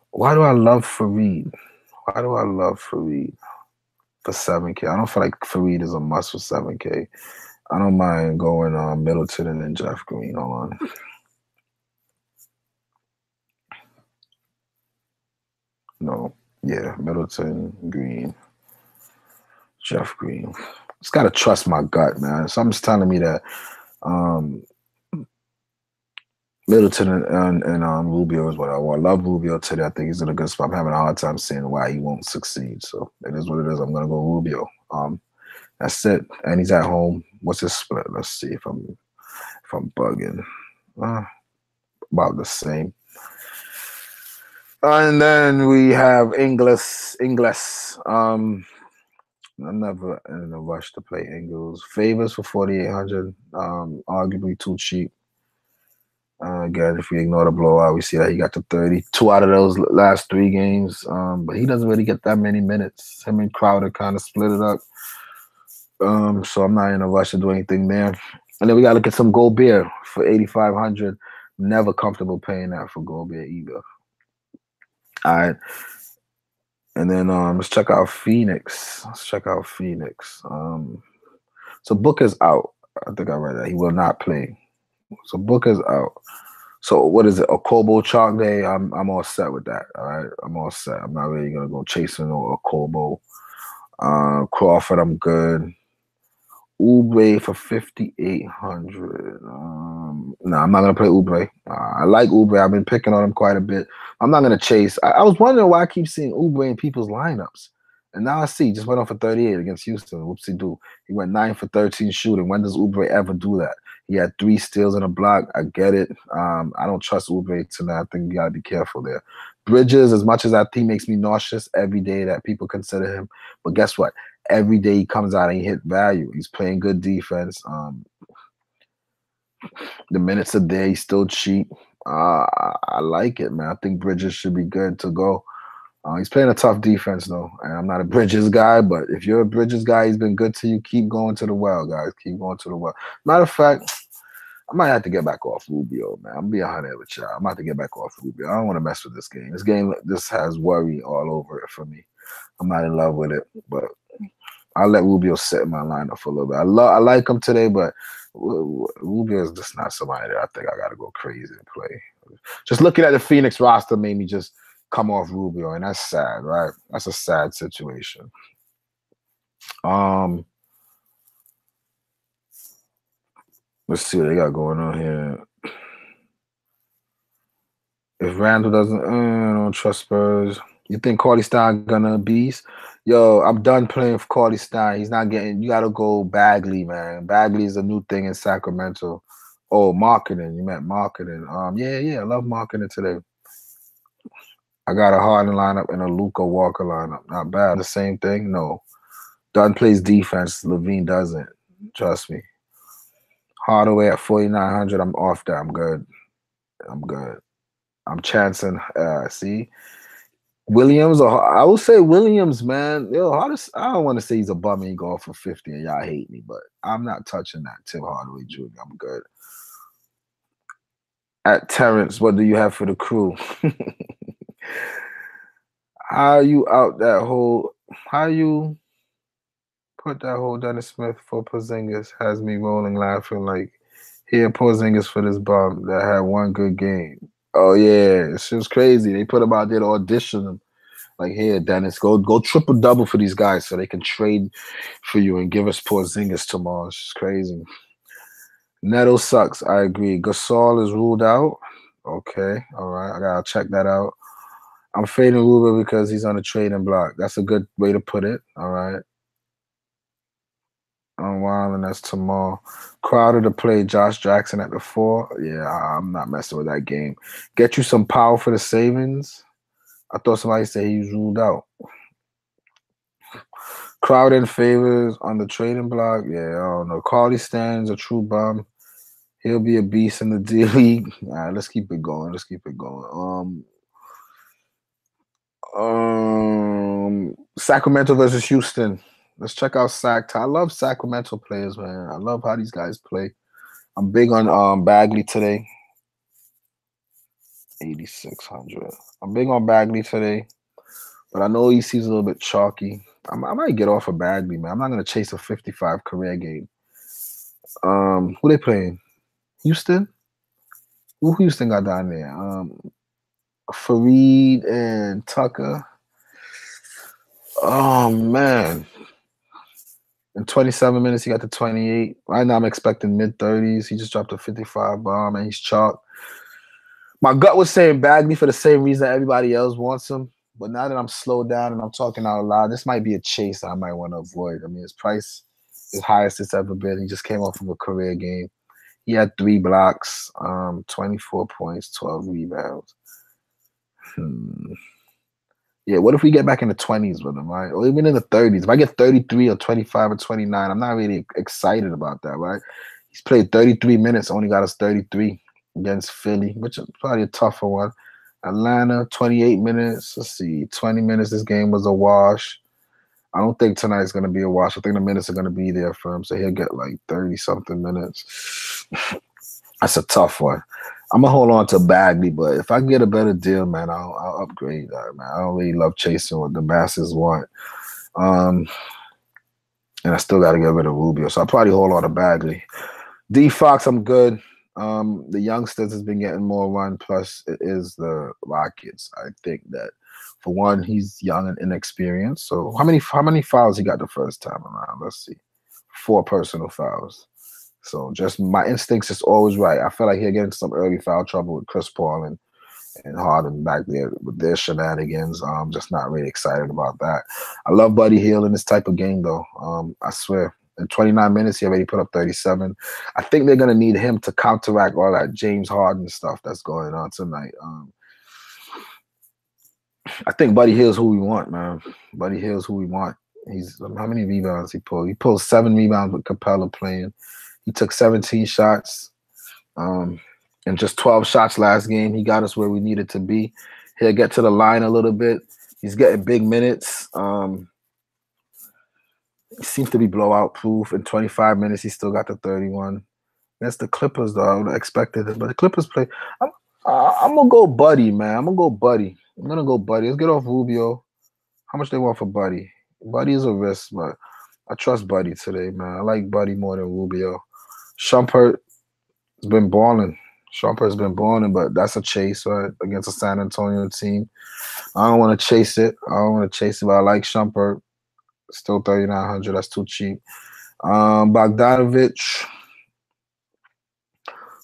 Why do I love Fareed? Why do I love Fareed? For 7K. I don't feel like Fareed is a must for 7K. I don't mind going Middleton and then Jeff Green. Hold on. No. Yeah, Middleton, Green, Jeff Green. Just got to trust my gut, man. Something's telling me that Middleton and Rubio is what I want. I love Rubio today. I think he's in a good spot. I'm having a hard time seeing why he won't succeed. So it is what it is. I'm gonna go Rubio. That's it. And he's at home. What's his split? Let's see if I'm bugging. About the same. And then we have Ingles. I'm never in a rush to play Ingles. Favors for 4,800. Arguably too cheap. Again, if we ignore the blowout, we see that he got to 32 out of those last 3 games. But he doesn't really get that many minutes. Him and Crowder kind of split it up. So I'm not in a rush to do anything there. And then we got to look at some Gobert for 8,500. Never comfortable paying that for Gobert either. All right. And then let's check out Phoenix. So Booker's out. I think I read that. He will not play. So Booker's out. So what is it? A Kobo chalk day? I'm all set with that. All right. I'm all set. I'm not really gonna go chasing a Kobo. Crawford, I'm good. Oubre for 5,800. No, I'm not gonna play Oubre. I like Oubre. I've been picking on him quite a bit. I'm not gonna chase. I was wondering why I keep seeing Oubre in people's lineups. And now I see he just went on for 38 against Houston. Whoopsie doo. He went 9 for 13 shooting. When does Oubre ever do that? He had 3 steals and a block. I get it. I don't trust Oubre tonight. I think you gotta be careful there. Bridges, as much as I think makes me nauseous every day that people consider him. But guess what? Every day he comes out and he hit value. He's playing good defense. The minutes are there. He's still cheap. I like it, man. I think Bridges should be good to go. He's playing a tough defense, though. And I'm not a Bridges guy, but if you're a Bridges guy, he's been good to you. Keep going to the well, guys. Keep going to the well. Matter of fact, I might have to get back off Rubio, man. I'm being 100 with y'all. I'm about to get back off Rubio. I don't want to mess with this game. This has worry all over it for me. I'm not in love with it, but I'll let Rubio sit in my lineup for a little bit. I like him today, but Rubio is just not somebody that I think I got to go crazy and play. Just looking at the Phoenix roster made me just come off Rubio, and that's sad, right? That's a sad situation. Let's see what they got going on here. If Randall doesn't, I don't trust Spurs. You think Cauley Stein gonna beast? Yo, I'm done playing for Cauley Stein. He's not getting. You gotta go Bagley, man. Bagley is a new thing in Sacramento. Oh, marketing. You meant marketing. Yeah. I love marketing today. I got a Harden lineup and a Luka Walker lineup. Not bad. The same thing? No. Dunn plays defense. Levine doesn't. Trust me. Hardaway at 4,900. I'm off that. I'm good. I'm good. I'm chancing. See? Williams, or I will say Williams, man. Yo, I don't want to say he's a bum and he go off for 50 and y'all hate me, but I'm not touching that Tim Hardaway Jr. I'm good. At Terrence, what do you have for the crew? How you out that whole? How you put that whole Dennis Smith for Porzingis has me rolling laughing like here Porzingis for this bum that had one good game. Oh yeah, it's just crazy. They put him out there to audition him. Like here, Dennis, go triple double for these guys so they can trade for you and give us Porzingis tomorrow. It's just crazy. Neto sucks. I agree. Gasol is ruled out. Okay, all right. I gotta check that out. I'm fading Ruber because he's on the trading block. That's a good way to put it. All right. I'm wilding. That's tomorrow. Crowder to play Josh Jackson at the 4. Yeah, I'm not messing with that game. Get you some power for the savings. I thought somebody said he was ruled out. Crowder in favors on the trading block. Yeah, I don't know. Carly Stan's a true bum. He'll be a beast in the D League. All right, let's keep it going. Let's keep it going. Sacramento versus Houston. Let's check out Sac. I love Sacramento players, man. I love how these guys play. I'm big on Bagley today. 8,600. I'm big on Bagley today, but I know he seems a little bit chalky. I might get off of Bagley, man. I'm not gonna chase a 55 career game. Who they playing? Houston? Who Houston got down there? Fareed and Tucker. Oh man. In 27 minutes, he got to 28. Right now, I'm expecting mid-30s. He just dropped a 55 bomb, and he's chalk. My gut was saying Bagley for the same reason everybody else wants him. But now that I'm slowed down and I'm talking out loud, this might be a chase I might want to avoid. I mean, his price is highest it's ever been. He just came off of a career game. He had 3 blocks, 24 points, 12 rebounds. Yeah, what if we get back in the 20s with him, right? Or even in the 30s. If I get 33 or 25 or 29, I'm not really excited about that, right? He's played 33 minutes, only got us 33 against Philly, which is probably a tougher one. Atlanta, 28 minutes. Let's see, 20 minutes. This game was a wash. I don't think tonight's going to be a wash. I think the minutes are going to be there for him, so he'll get like 30-something minutes. That's a tough one. I'm gonna hold on to Bagley, but if I can get a better deal, man, I'll upgrade that, man. I don't really love chasing what the masses want. And I still got to get rid of Rubio, so I'll probably hold on to Bagley. D Fox, I'm good. The youngsters has been getting more run. Plus, it is the Rockets. I think that for one, he's young and inexperienced. So how many fouls he got the first time around? Let's see, 4 personal fouls. So just my instincts is always right. I feel like he'll get into some early foul trouble with Chris Paul and Harden back there with their shenanigans. I'm just not really excited about that. I love Buddy Hield in this type of game, though. I swear. In 29 minutes, he already put up 37. I think they're going to need him to counteract all that James Harden stuff that's going on tonight. I think Buddy Hield's who we want, man. Buddy Hield's who we want. How many rebounds he pulled? He pulled 7 rebounds with Capella playing. He took 17 shots and just 12 shots last game. He got us where we needed to be. He'll get to the line a little bit. He's getting big minutes. He seems to be blowout proof. In 25 minutes, he still got the 31. That's the Clippers, though. I would have expected it. But the Clippers play. I'm going to go Buddy, man. I'm going to go Buddy. Let's get off Rubio. How much they want for Buddy? Buddy is a risk, but I trust Buddy today, man. I like Buddy more than Rubio. Shumpert has been balling. But that's a chase, right, against a San Antonio team. I don't want to chase it. But I like Shumpert. Still 3,900. That's too cheap. Bogdanovich.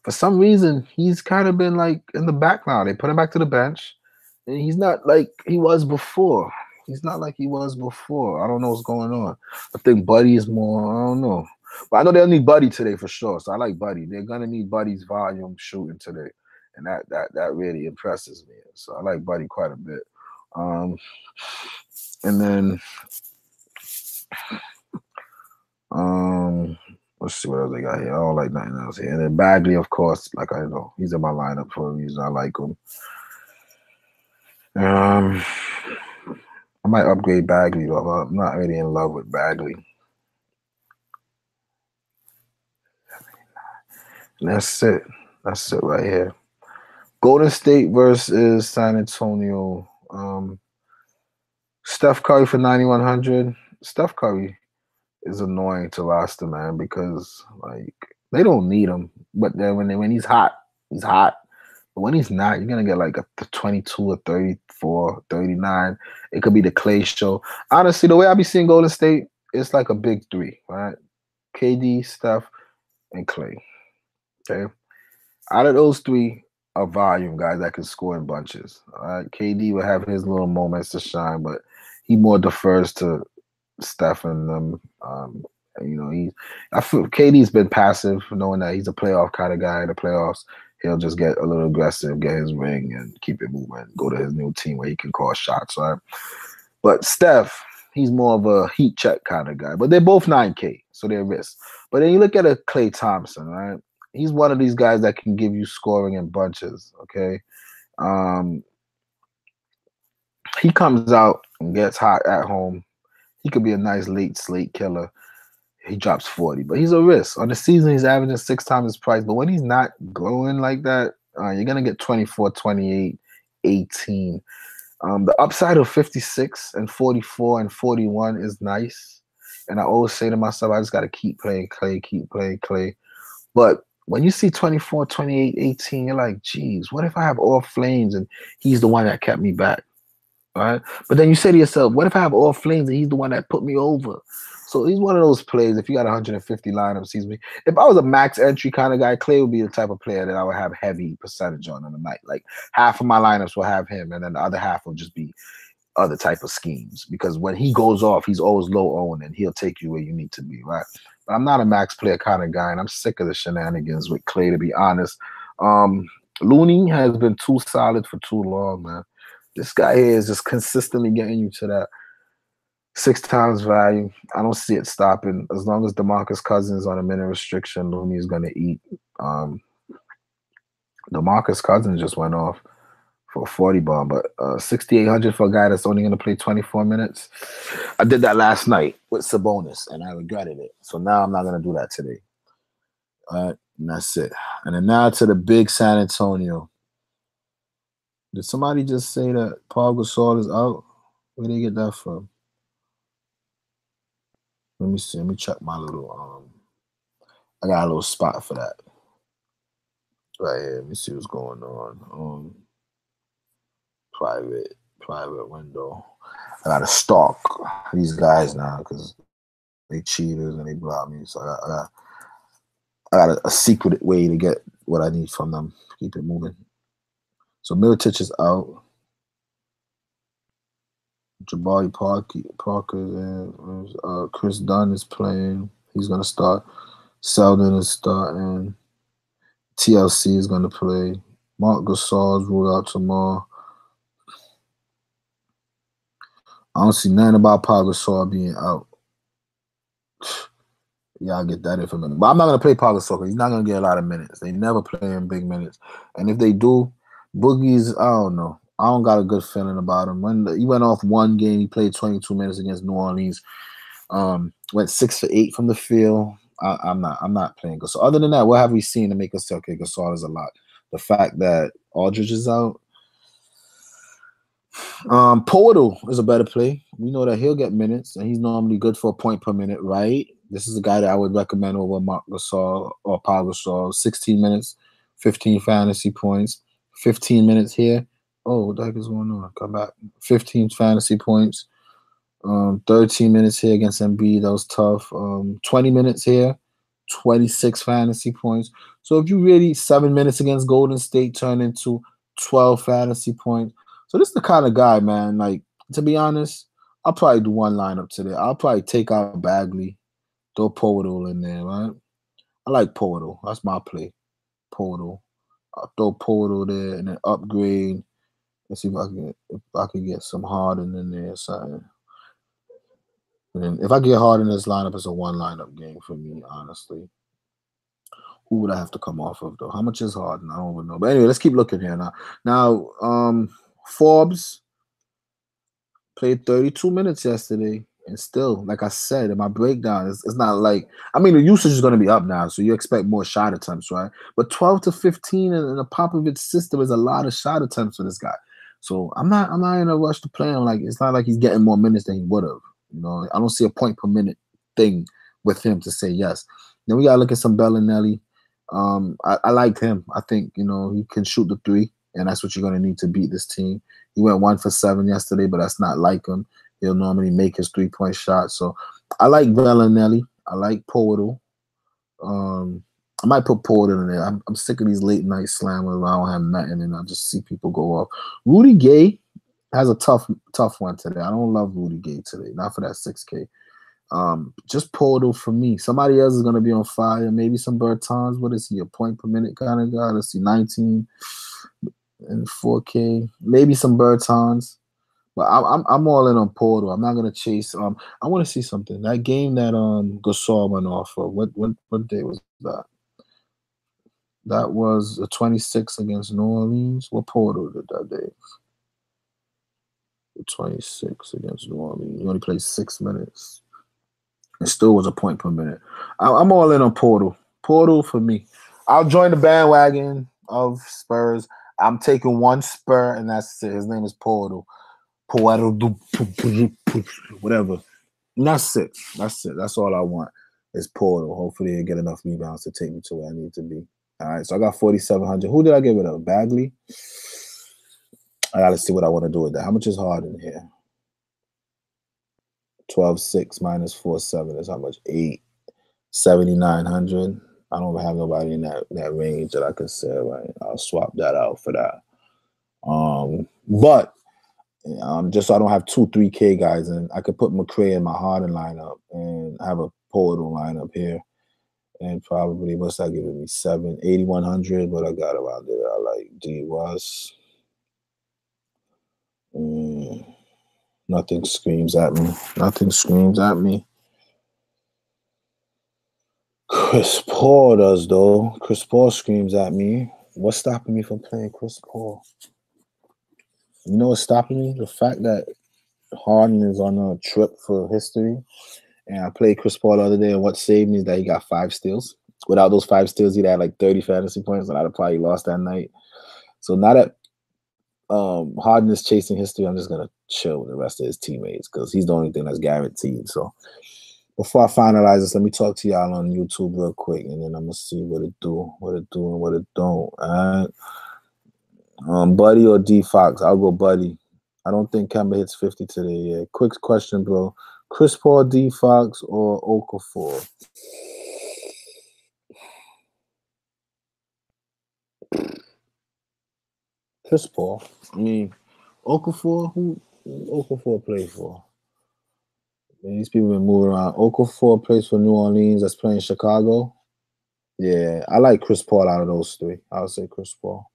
For some reason, he's kind of been like in the back now. They put him back to the bench. And he's not like he was before. I don't know what's going on. I think Buddy is more, I don't know. But I know they'll need Buddy today for sure. So I like Buddy. They're gonna need Buddy's volume shooting today, and that really impresses me. So I like Buddy quite a bit. And then let's see what else they got here. I don't like nothing else here. And then Bagley, of course, like I know, he's in my lineup for a reason. I like him. I might upgrade Bagley though. I'm not really in love with Bagley. And that's it. That's it right here. Golden State versus San Antonio. Steph Curry for 9,100. Steph Curry is annoying to roster, man, because like they don't need him. But then when he's hot, he's hot. But when he's not, you're gonna get like a 22 or 34, 39. It could be the Clay show. Honestly, the way I be seeing Golden State, it's like a big three, right? KD, Steph, and Clay. Okay. Out of those three are volume guys that can score in bunches. All right. KD will have his little moments to shine, but he more defers to Steph and them. I feel KD's been passive, knowing that he's a playoff kind of guy in the playoffs. He'll just get a little aggressive, get his ring, and keep it moving. Go to his new team where he can call shots, right? But Steph, he's more of a heat check kind of guy. But they're both 9K, so they're risks. But then you look at a Klay Thompson, right? He's one of these guys that can give you scoring in bunches, okay? He comes out and gets hot at home. He could be a nice late slate killer. He drops 40, but he's a risk. On the season, he's averaging 6 times his price. But when he's not glowing like that, you're going to get 24, 28, 18. The upside of 56 and 44 and 41 is nice. And I always say to myself, I just got to keep playing Klay, keep playing Klay. But when you see 24, 28, 18, you're like, geez, what if I have all flames and he's the one that kept me back? Right? But then you say to yourself, what if I have all flames and he's the one that put me over? So he's one of those plays. If you got 150 lineups, if I was a max entry kind of guy, Klay would be the type of player that I would have heavy percentage on in the night. Like half of my lineups will have him, and then the other half will just be other type of schemes. Because when he goes off, he's always low owned, and he'll take you where you need to be, right? But I'm not a max player kind of guy, and I'm sick of the shenanigans with Klay, to be honest. Looney has been too solid for too long, man. This guy here is just consistently getting you to that 6 times value. I don't see it stopping. As long as DeMarcus Cousins on a minute restriction, Looney is going to eat. DeMarcus Cousins just went off for a 40 bomb, but 6,800 for a guy that's only going to play 24 minutes. I did that last night with Sabonis, and I regretted it. So now I'm not going to do that today. All right, and that's it. And then now to the big San Antonio. Did somebody just say that Paul Gasol is out? Where did they get that from? Let me see. Let me check my little I got a little spot for that. Right here. Let me see what's going on. Private window. I gotta stalk these guys now because they cheaters and they block me. So I got a secret way to get what I need from them. Keep it moving. So Mirotic is out. Jabari Parker and Chris Dunn is playing. He's gonna start. Seldon is starting. TLC is gonna play. Marc Gasol is ruled out tomorrow. I don't see nothing about Paul Gasol being out. Y'all get that information. But I'm not gonna play Paul Gasol because he's not gonna get a lot of minutes. They never play him big minutes. And if they do, Boogie's, I don't know. I don't got a good feeling about him. When he went off one game, he played 22 minutes against New Orleans. Went 6 for 8 from the field. I'm not playing Gasol. Other than that, what have we seen to make us say, okay, Gasol is a lot? The fact that Aldridge is out. Portal is a better play. We know that he'll get minutes, and he's normally good for a point per minute, right? This is a guy that I would recommend over Marc Gasol or Paul Gasol. 16 minutes, 15 fantasy points, 15 minutes here. Oh, what the heck is going on? Come back. 15 fantasy points. 13 minutes here against Embiid. That was tough. 20 minutes here. 26 fantasy points. So if you really 7 minutes against Golden State turn into 12 fantasy points. So this is the kind of guy, man. Like, to be honest, I'll probably do one lineup today. I'll probably take out Bagley, Throw Portal in there, right? I like Portal. That's my play. Portal. I'll throw Portal there and then upgrade. Let's see if I can get some Harden in there or something. And then if I get Harden in this lineup, it's a one lineup game for me, honestly. Who would I have to come off of though? How much is Harden? I don't even know. But anyway, let's keep looking here now. Now, Forbes played 32 minutes yesterday. And still, like I said in my breakdown, it's not like, I mean, the usage is going to be up now, so you expect more shot attempts, right? But 12 to 15 in the Popovich system is a lot of shot attempts for this guy. So I'm not in a rush to play him. Like, it's not like he's getting more minutes than he would have. You know, I don't see a point per minute thing with him to say yes. Then we gotta look at some Bellinelli. I like him. I think, you know, he can shoot the three, and that's what you're gonna need to beat this team. He went 1 for 7 yesterday, but that's not like him. He'll normally make his 3-point shot. So I like Bellinelli. I like Portal. I might put Portal in there. I'm sick of these late night slammers where I don't have nothing and I just see people go off. Rudy Gay has a tough one today. I don't love Rudy Gay today. Not for that 6K. Just Portal for me. Somebody else is going to be on fire. Maybe some Bertans. What is he? A point per minute kind of guy? Let's see. 19 and 4K. Maybe some Bertans. But I'm all in on Portal. I'm not gonna chase. I want to see something. That game that Gasol went off of. What day was that? That was the 26 against New Orleans. What Portal did that day? The 26 against New Orleans. He only played 6 minutes. It still was a point per minute. I'm all in on Portal. Portal for me. I'll join the bandwagon of Spurs. I'm taking one Spur, and that's it. His name is Portal. Whatever. And that's it. That's all I want is Portal. Hopefully he'll get enough rebounds to take me to where I need to be. All right, so I got 4,700. Who did I get rid of? Bagley? I got to see what I want to do with that. How much is Harden here? 12.6 minus 4.7 is how much? 8,7,900. I don't have nobody in that range that I could say, right? I'll swap that out for that. But just so I don't have 2-3K guys, and I could put McRae in my Harden lineup and have a Portal lineup here, and probably what's that giving me? 8,100. But I got around there. I like D. Russ. Nothing screams at me. Nothing screams at me. Chris Paul does though. Chris Paul screams at me. What's stopping me from playing Chris Paul? You know what's stopping me? The fact that Harden is on a trip for history. And I played Chris Paul the other day, and what saved me is that he got 5 steals. Without those 5 steals, he'd had like 30 fantasy points, and I'd have probably lost that night. So now that Harden is chasing history, I'm just going to chill with the rest of his teammates because he's the only thing that's guaranteed. So before I finalize this, let me talk to y'all on YouTube real quick, and then I'm going to see what it do and what it don't. All right. Buddy or D Fox? I'll go Buddy. I don't think Kemba hits 50 today. Yeah. Quick question, bro. Chris Paul, D Fox, or Okafor? Chris Paul. I mean, Okafor. Who Okafor play for? I mean, these people been moving around. Okafor plays for New Orleans. That's playing Chicago. Yeah, I like Chris Paul out of those 3. I would say Chris Paul.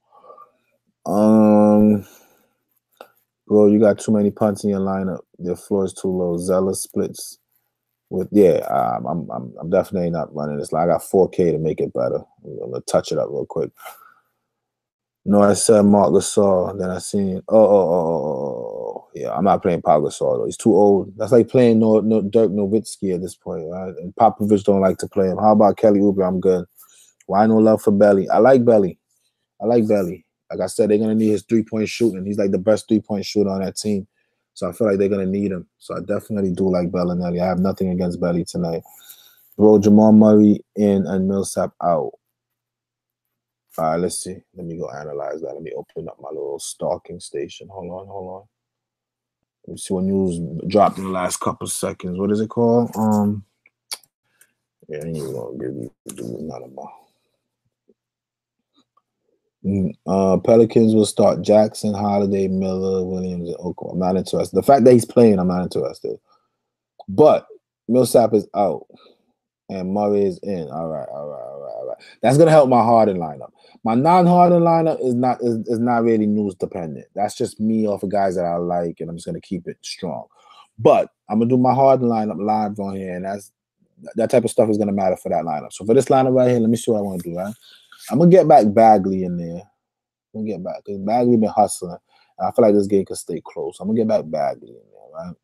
Bro, you got too many punts in your lineup. Your floor is too low. Zealous splits with I'm definitely not running this. I got 4K to make it better. I'm gonna touch it up real quick. No, I said Marc Gasol. Then I seen yeah, I'm not playing Pau Gasol though. He's too old. That's like playing Dirk Nowitzki at this point, right? And Popovich don't like to play him. How about Kelly Oubre? I'm good. Why no love for Belly? I like Belly. Like I said, they're gonna need his 3-point shooting. He's like the best 3-point shooter on that team. So I feel like they're gonna need him. So I definitely do like Bellinelli. I have nothing against Belly tonight. Bro, Jamal Murray in and Millsap out. All right, let's see. Let me go analyze that. Let me open up my little stalking station. Hold on. Let me see what news dropped in the last couple seconds. What is it called? Yeah, I ain't even gonna give you none of my. Pelicans will start Jackson, Holiday, Miller, Williams, and Okafor. I'm not interested. The fact that he's playing, I'm not interested. But Millsap is out. And Murray is in. All right, all right, all right, all right. That's gonna help my Harden lineup. My non-Harden lineup is not really news dependent. That's just me off of guys that I like, and I'm just gonna keep it strong. But I'm gonna do my Harden lineup live on here, and that type of stuff is gonna matter for that lineup. So for this lineup right here, let me see what I want to do. Right, I'm gonna get back Bagley in there. I'm gonna get back because Bagley been hustling, and I feel like this game could stay close. I'm gonna get back Bagley in there, right?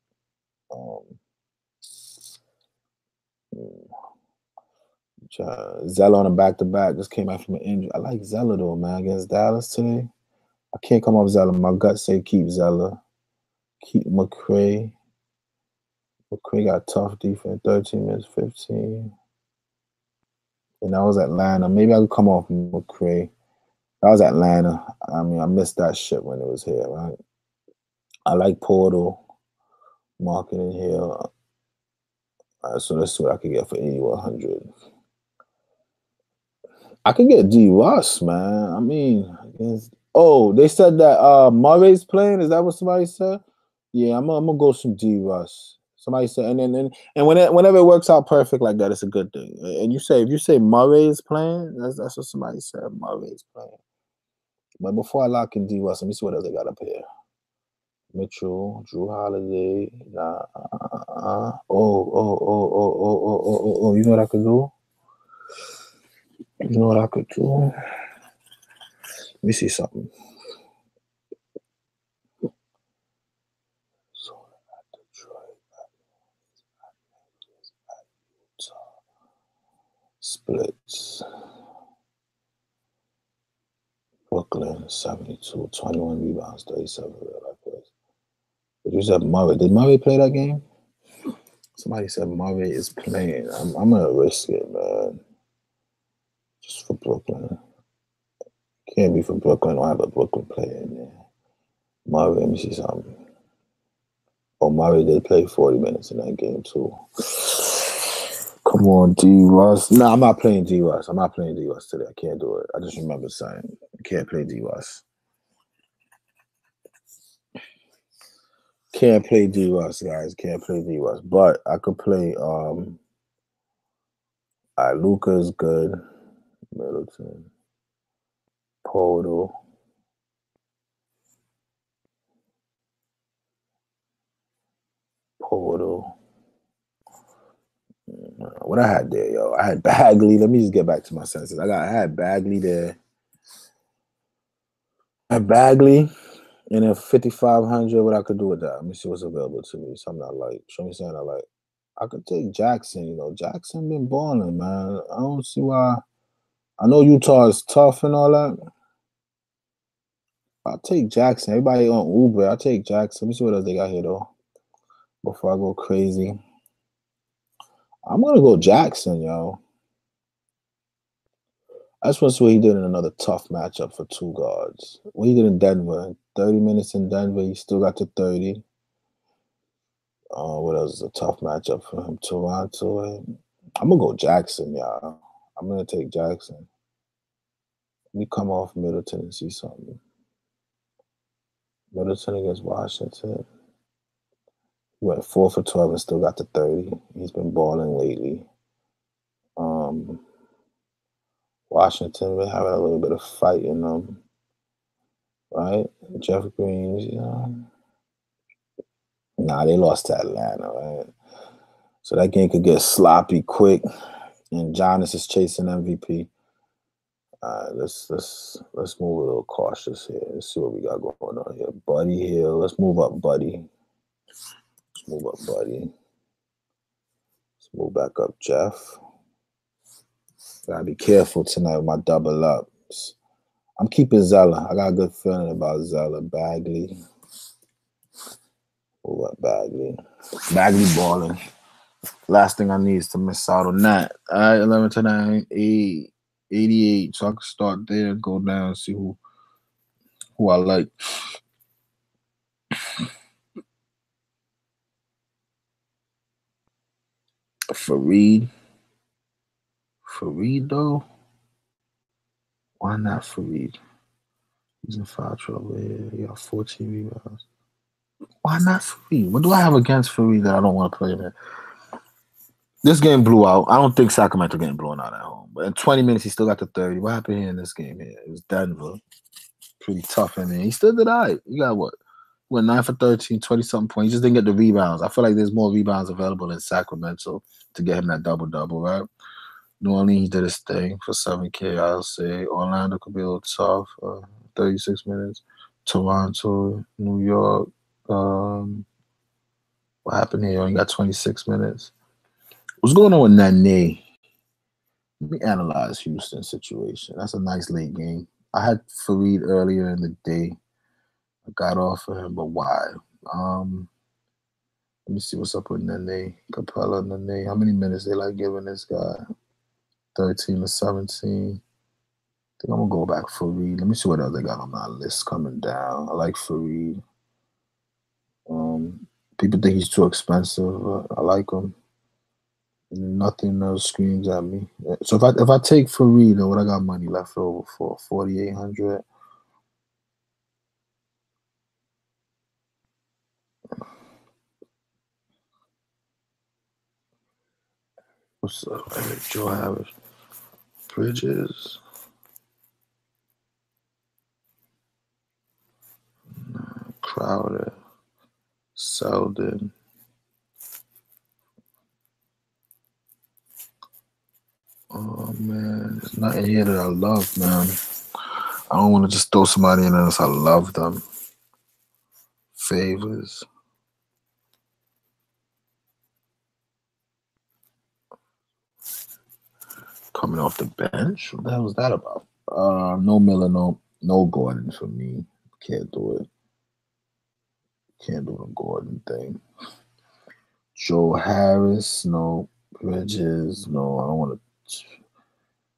Zeller on a back-to-back just came back from an injury. I like Zeller though, man, against Dallas today. I can't come off Zeller. My gut say keep Zeller. Keep McCray. McCray got tough defense, 13 minutes, 15. And that was Atlanta. Maybe I could come off McCray. That was Atlanta. I mean, I missed that shit when it was here, right? I like Portal. Marketing here. All right, so let's see what I can get for 8,100. I could get D Russ, man. I mean, they said that Murray's playing. Is that what somebody said? Yeah, I'm gonna go some D Russ. Somebody said, and whenever it works out perfect like that, it's a good thing. And if you say Murray is playing, that's what somebody said. Murray's playing. But before I lock in D Russ, let me see what else they got up here. Mitchell, Drew Holiday. Oh. You know what I could do? You know what I could do? Let me see something. Splits. Brooklyn, 72, 21 rebounds, 37 real life plays. But you said Murray. Did Murray play that game? Somebody said Murray is playing. I'm gonna risk it, man. Just for Brooklyn. Can't be for Brooklyn. Don't have a Brooklyn player in there. Murray, let me see something. Oh, Murray did play 40 minutes in that game too. Come on, D Russ. No, I'm not playing D Russ. I'm not playing D Russ today. I can't do it. I just remember saying I can't play D Russ. Can't play D Russ, guys. Can't play D Russ. But I could play Luka is good. Middleton. Portal. What I had there, yo? I had Bagley. Let me just get back to my senses. I had Bagley there. I had Bagley. And then 5,500, what I could do with that? Let me see what's available to me. Something I like. Show me something I like. I could take Jackson. Jackson been balling, man. I don't see why. I know Utah is tough and all that. I'll take Jackson. Everybody on Uber. I'll take Jackson. Let me see what else they got here, though. Before I go crazy. I'm going to go Jackson, yo. I just want to see what he did in another tough matchup for two guards. What he did in Denver. 30 minutes in Denver. He still got to 30. What else is a tough matchup for him? Toronto. I'm going to go Jackson, y'all. I'm going to take Jackson. Let me come off Middleton and see something. Middleton against Washington. He went 4 for 12 and still got to 30. He's been balling lately. Washington been having a little bit of fight in them. Right? Jeff Green, Nah, they lost to Atlanta, right? So that game could get sloppy quick. And Giannis is chasing MVP. Let's move a little cautious here. Let's see what we got going on here. Buddy Hill. Let's move up, Buddy. Let's move up, Buddy. Let's move back up, Jeff. Gotta be careful tonight with my double ups. I'm keeping Zeller. I got a good feeling about Zeller. Bagley. Move up, Bagley. Bagley balling. Last thing I need is to miss out on that. All right, 11 to 9, 88. So I can start there and go down and see who I like. Fareed though? Why not Fareed? He's in foul trouble here. He got 14 rebounds. Why not Fareed? What do I have against Fareed that I don't want to play him in? This game blew out. I don't think Sacramento getting blown out at home. But in 20 minutes, he still got the 30. What happened here in this game here? It was Denver. Pretty tough in there. He still did all right. You got what? Went 9 for 13, 20 something points. He just didn't get the rebounds. I feel like there's more rebounds available in Sacramento to get him that double-double, right? New Orleans did his thing for 7K, I'll say. Orlando could be a little tough. 36 minutes. Toronto, New York. What happened here? You only got 26 minutes. What's going on with Nene? Let me analyze Houston's situation. That's a nice late game. I had Fareed earlier in the day. I got off of him, but why? Let me see what's up with Nene. Capella, Nene. How many minutes they like giving this guy? 13 to 17. I think I'm going to go back Fareed. Let me see what else they got on my list coming down. I like Fareed. People think he's too expensive. I like him. Nothing else screams at me. So if I take Fareed, what I got money left over for? 4,800. What's up? Joe Harris. Bridges. Crowder. Selden. Oh man, there's nothing here that I love, man. I don't want to just throw somebody in unless I love them. Favors. Coming off the bench? What the hell was that about? No Miller, no Gordon for me. Can't do it. Can't do the Gordon thing. Joe Harris, no. Bridges, no. I don't want to.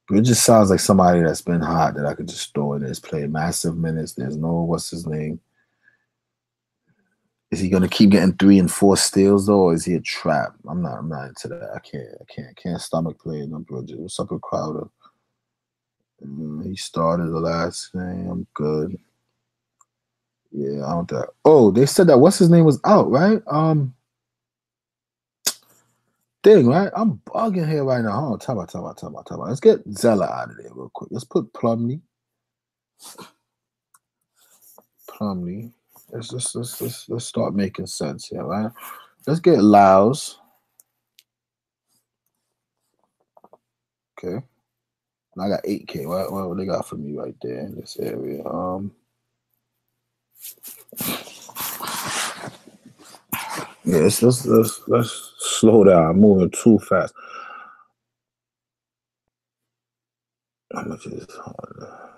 Bridges sounds like somebody that's been hot that I could just throw in. There's played massive minutes. There's no what's his name. Is he gonna keep getting 3 and 4 steals though, or is he a trap? I'm not into that. I can't stomach playing on Bridges. What's up with Crowder? He started the last game. I'm good. Yeah, I don't think. Oh, they said that what's his name was out, right? Right? I'm bugging here right now. Hold on, time out. Let's get Zella out of there real quick. Let's put Plumlee. Let's start making sense here, right? Let's get Lyles. Okay. And I got 8K. What they got for me right there in this area? Yeah, let's slow down. I'm moving too fast. How much is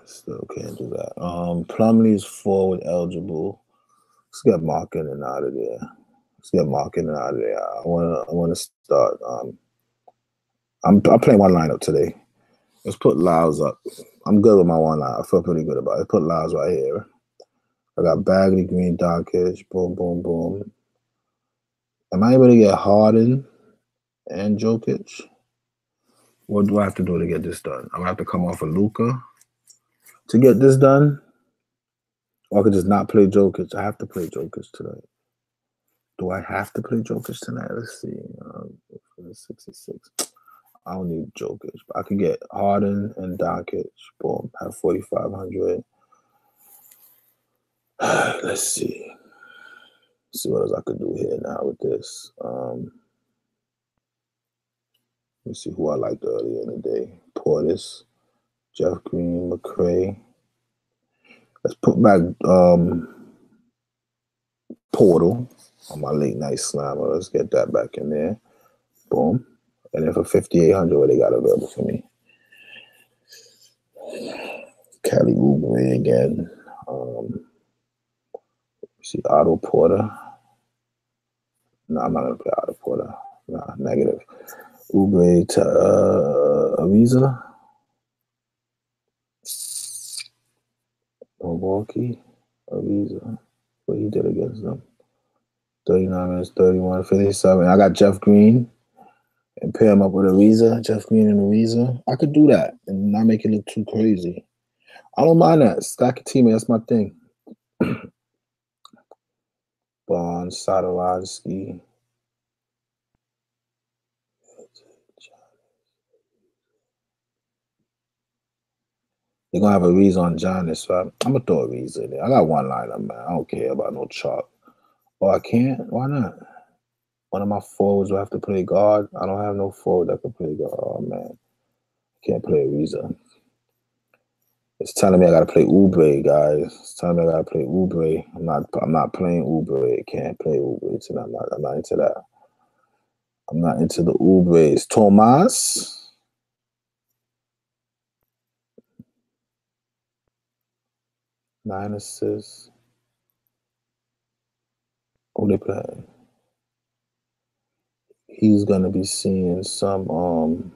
still can't do that. Plumlee is forward eligible. Let's get Markin and out of there. I wanna start. I'm playing one lineup today. Let's put Lyles up. I'm good with my one line. I feel pretty good about it. Put Lyles right here. I got Bagley, Green, Doncic. Boom, boom, boom. Am I able to get Harden and Jokic? What do I have to do to get this done? I'm gonna have to come off of Luka to get this done. Or I could just not play Jokic. I have to play Jokic tonight. Do I have to play Jokic tonight? Let's see. 66. I don't need Jokic. But I could get Harden and Doncic. Boom. Have 4,500. Let's see. See what else I could do here now with this. Let me see who I liked earlier in the day. Portis, Jeff Green, McCray. Let's put back Portal on my late night slammer. Let's get that back in there. Boom. And then for 5,800, what they got available for me? Kelly Oubre again. See Otto Porter. No, I'm not gonna play Otto Porter. Nah, negative. Oubre to Ariza. Milwaukee. Ariza. What he did against them. 39 minutes, 31, 57. I got Jeff Green and pair him up with Ariza. Jeff Green and Ariza. I could do that and not make it look too crazy. I don't mind that. Stack a team, that's my thing. Bond, Sadowski. They're gonna have a Reese on Giannis, so I'm gonna throw a Reese in there. I got one liner, man. I don't care about no chalk. Oh, I can't? Why not? One of my forwards will have to play guard. I don't have no forward that can play guard. Oh man, can't play a Reese. It's telling me I gotta play Oubre, guys. It's telling me I gotta play Oubre. I'm not playing Oubre. Can't play Oubre tonight. I'm not into that. I'm not into the Oubres. Tomas. 9 assists. Who they playing? He's gonna be seeing some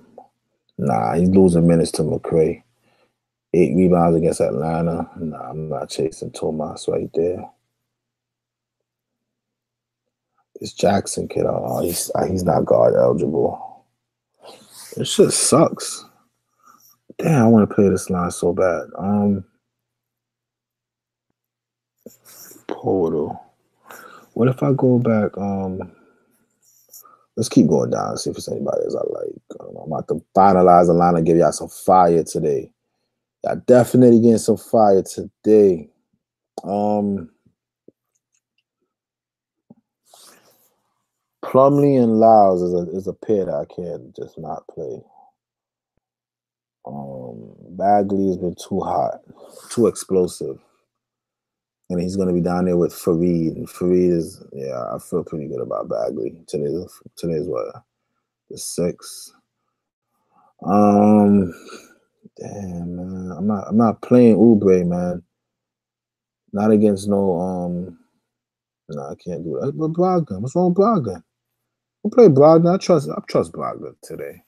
nah, he's losing minutes to McCray. 8 rebounds against Atlanta. Nah, I'm not chasing Tomas right there. This Jackson kid, he's not guard eligible. This shit sucks. Damn, I want to play this line so bad. Portal. What if I go back? Let's keep going down and see if there's anybody else I like. I'm about to finalize the line and give y'all some fire today. Y'all definitely getting some fire today. Plumlee and Lyles is a pair that I can't just not play. Bagley has been too hot, too explosive. And he's going to be down there with Fareed. And Fareed is, yeah, I feel pretty good about Bagley. Today's what? The 6th. Damn, man. I'm not playing Oubre, man. Not against no, I can't do that. But Brogdon, what's wrong with Brogdon? We'll play Brogdon. I trust Brogdon today.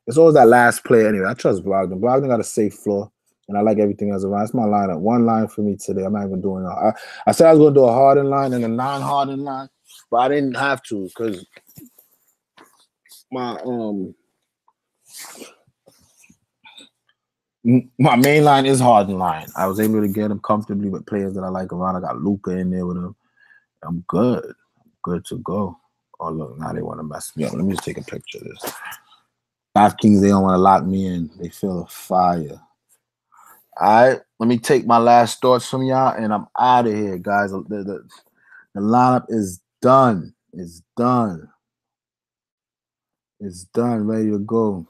It's always that last play anyway. I trust Brogdon. Brogdon got a safe floor, and I like everything else around. It's my lineup. One line for me today. I'm not even doing that. I said I was going to do a Harden line and a non-Harden line, but I didn't have to because my main line is Harden line. I was able to get him comfortably with players that I like around. I got Luka in there with him. I'm good. I'm good to go. Oh, look, now they want to mess me up. Let me just take a picture of this. Draftkings, they don't want to lock me in. They feel a fire. All right, let me take my last thoughts from y'all, and I'm out of here, guys. The lineup is done. It's done. It's done. Ready to go.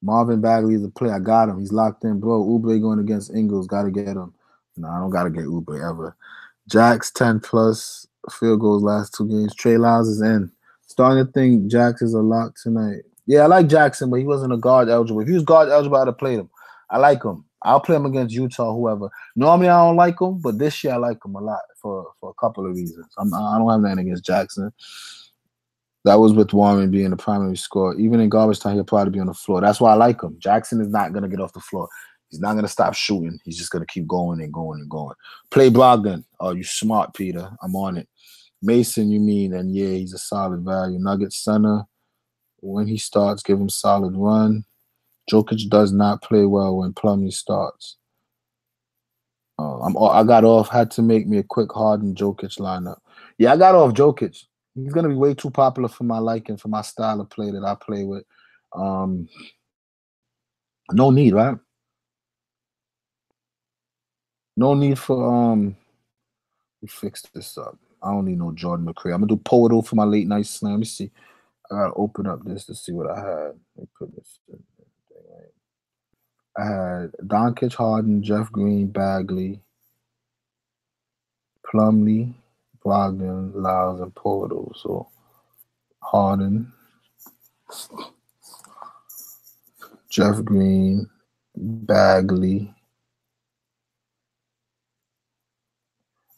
Marvin Bagley is a play. I got him. He's locked in, bro. Oubre going against Ingles. Got to get him. No, I don't got to get Oubre ever. Jax 10+ field goals last 2 games. Trey Lyles is in. Starting to think Jax is a lock tonight. Yeah, I like Jackson, but he wasn't a guard eligible. If he was guard eligible, I'd have played him. I like him. I'll play him against Utah, whoever. Normally, I don't like him, but this year I like him a lot for a couple of reasons. I don't have nothing against Jackson. That was with Warren being the primary scorer. Even in garbage time, he'll probably be on the floor. That's why I like him. Jackson is not going to get off the floor. He's not going to stop shooting. He's just going to keep going and going and going. Play Brogdon. Oh, you smart, Peter. I'm on it. Mason, you mean? And yeah, he's a solid value. Nuggets center. When he starts, give him solid run. Jokic does not play well when Plumlee starts. I got off. Had to make me a quick Harden Jokic lineup. Yeah, I got off Jokic. He's gonna be way too popular for my liking, for my style of play that I play with. No need, right? No need for let me fix this up. I don't need no Jordan McCray. I'm gonna do Portal for my late night slam. Let me see. I gotta open up this to see what I had. Let me put this in. I had Doncic, Harden, Jeff Green, Bagley, Plumlee, Brogdon, Lyles, and Portal. So Harden, Jeff Green, Bagley.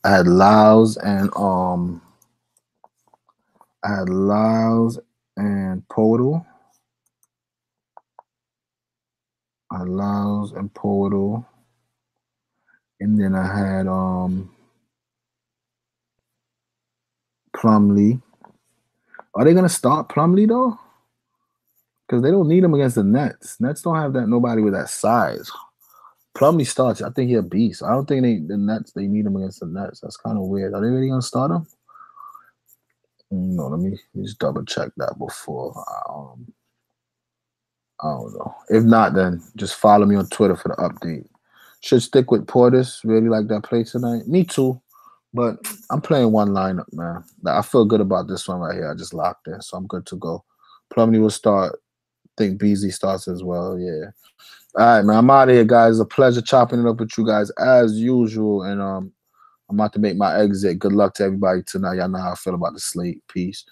I had Lyles and Portal. And then I had Plumlee. Are they gonna start Plumlee though? Because they don't need him against the Nets. Nets don't have nobody with that size. Plumlee starts. I think he's a beast. I don't think the Nets they need him against the Nets. That's kind of weird. Are they really gonna start him? No, let me just double check that before. I don't know. If not, then just follow me on Twitter for the update. Should stick with Portis. Really like that play tonight. Me too. But I'm playing one lineup, man. I feel good about this one right here. I just locked in, so I'm good to go. Plumlee will start. Think Beasley starts as well. Yeah. All right, man. I'm out of here, guys. A pleasure chopping it up with you guys as usual. And I'm about to make my exit. Good luck to everybody tonight. Y'all know how I feel about the slate. Peace.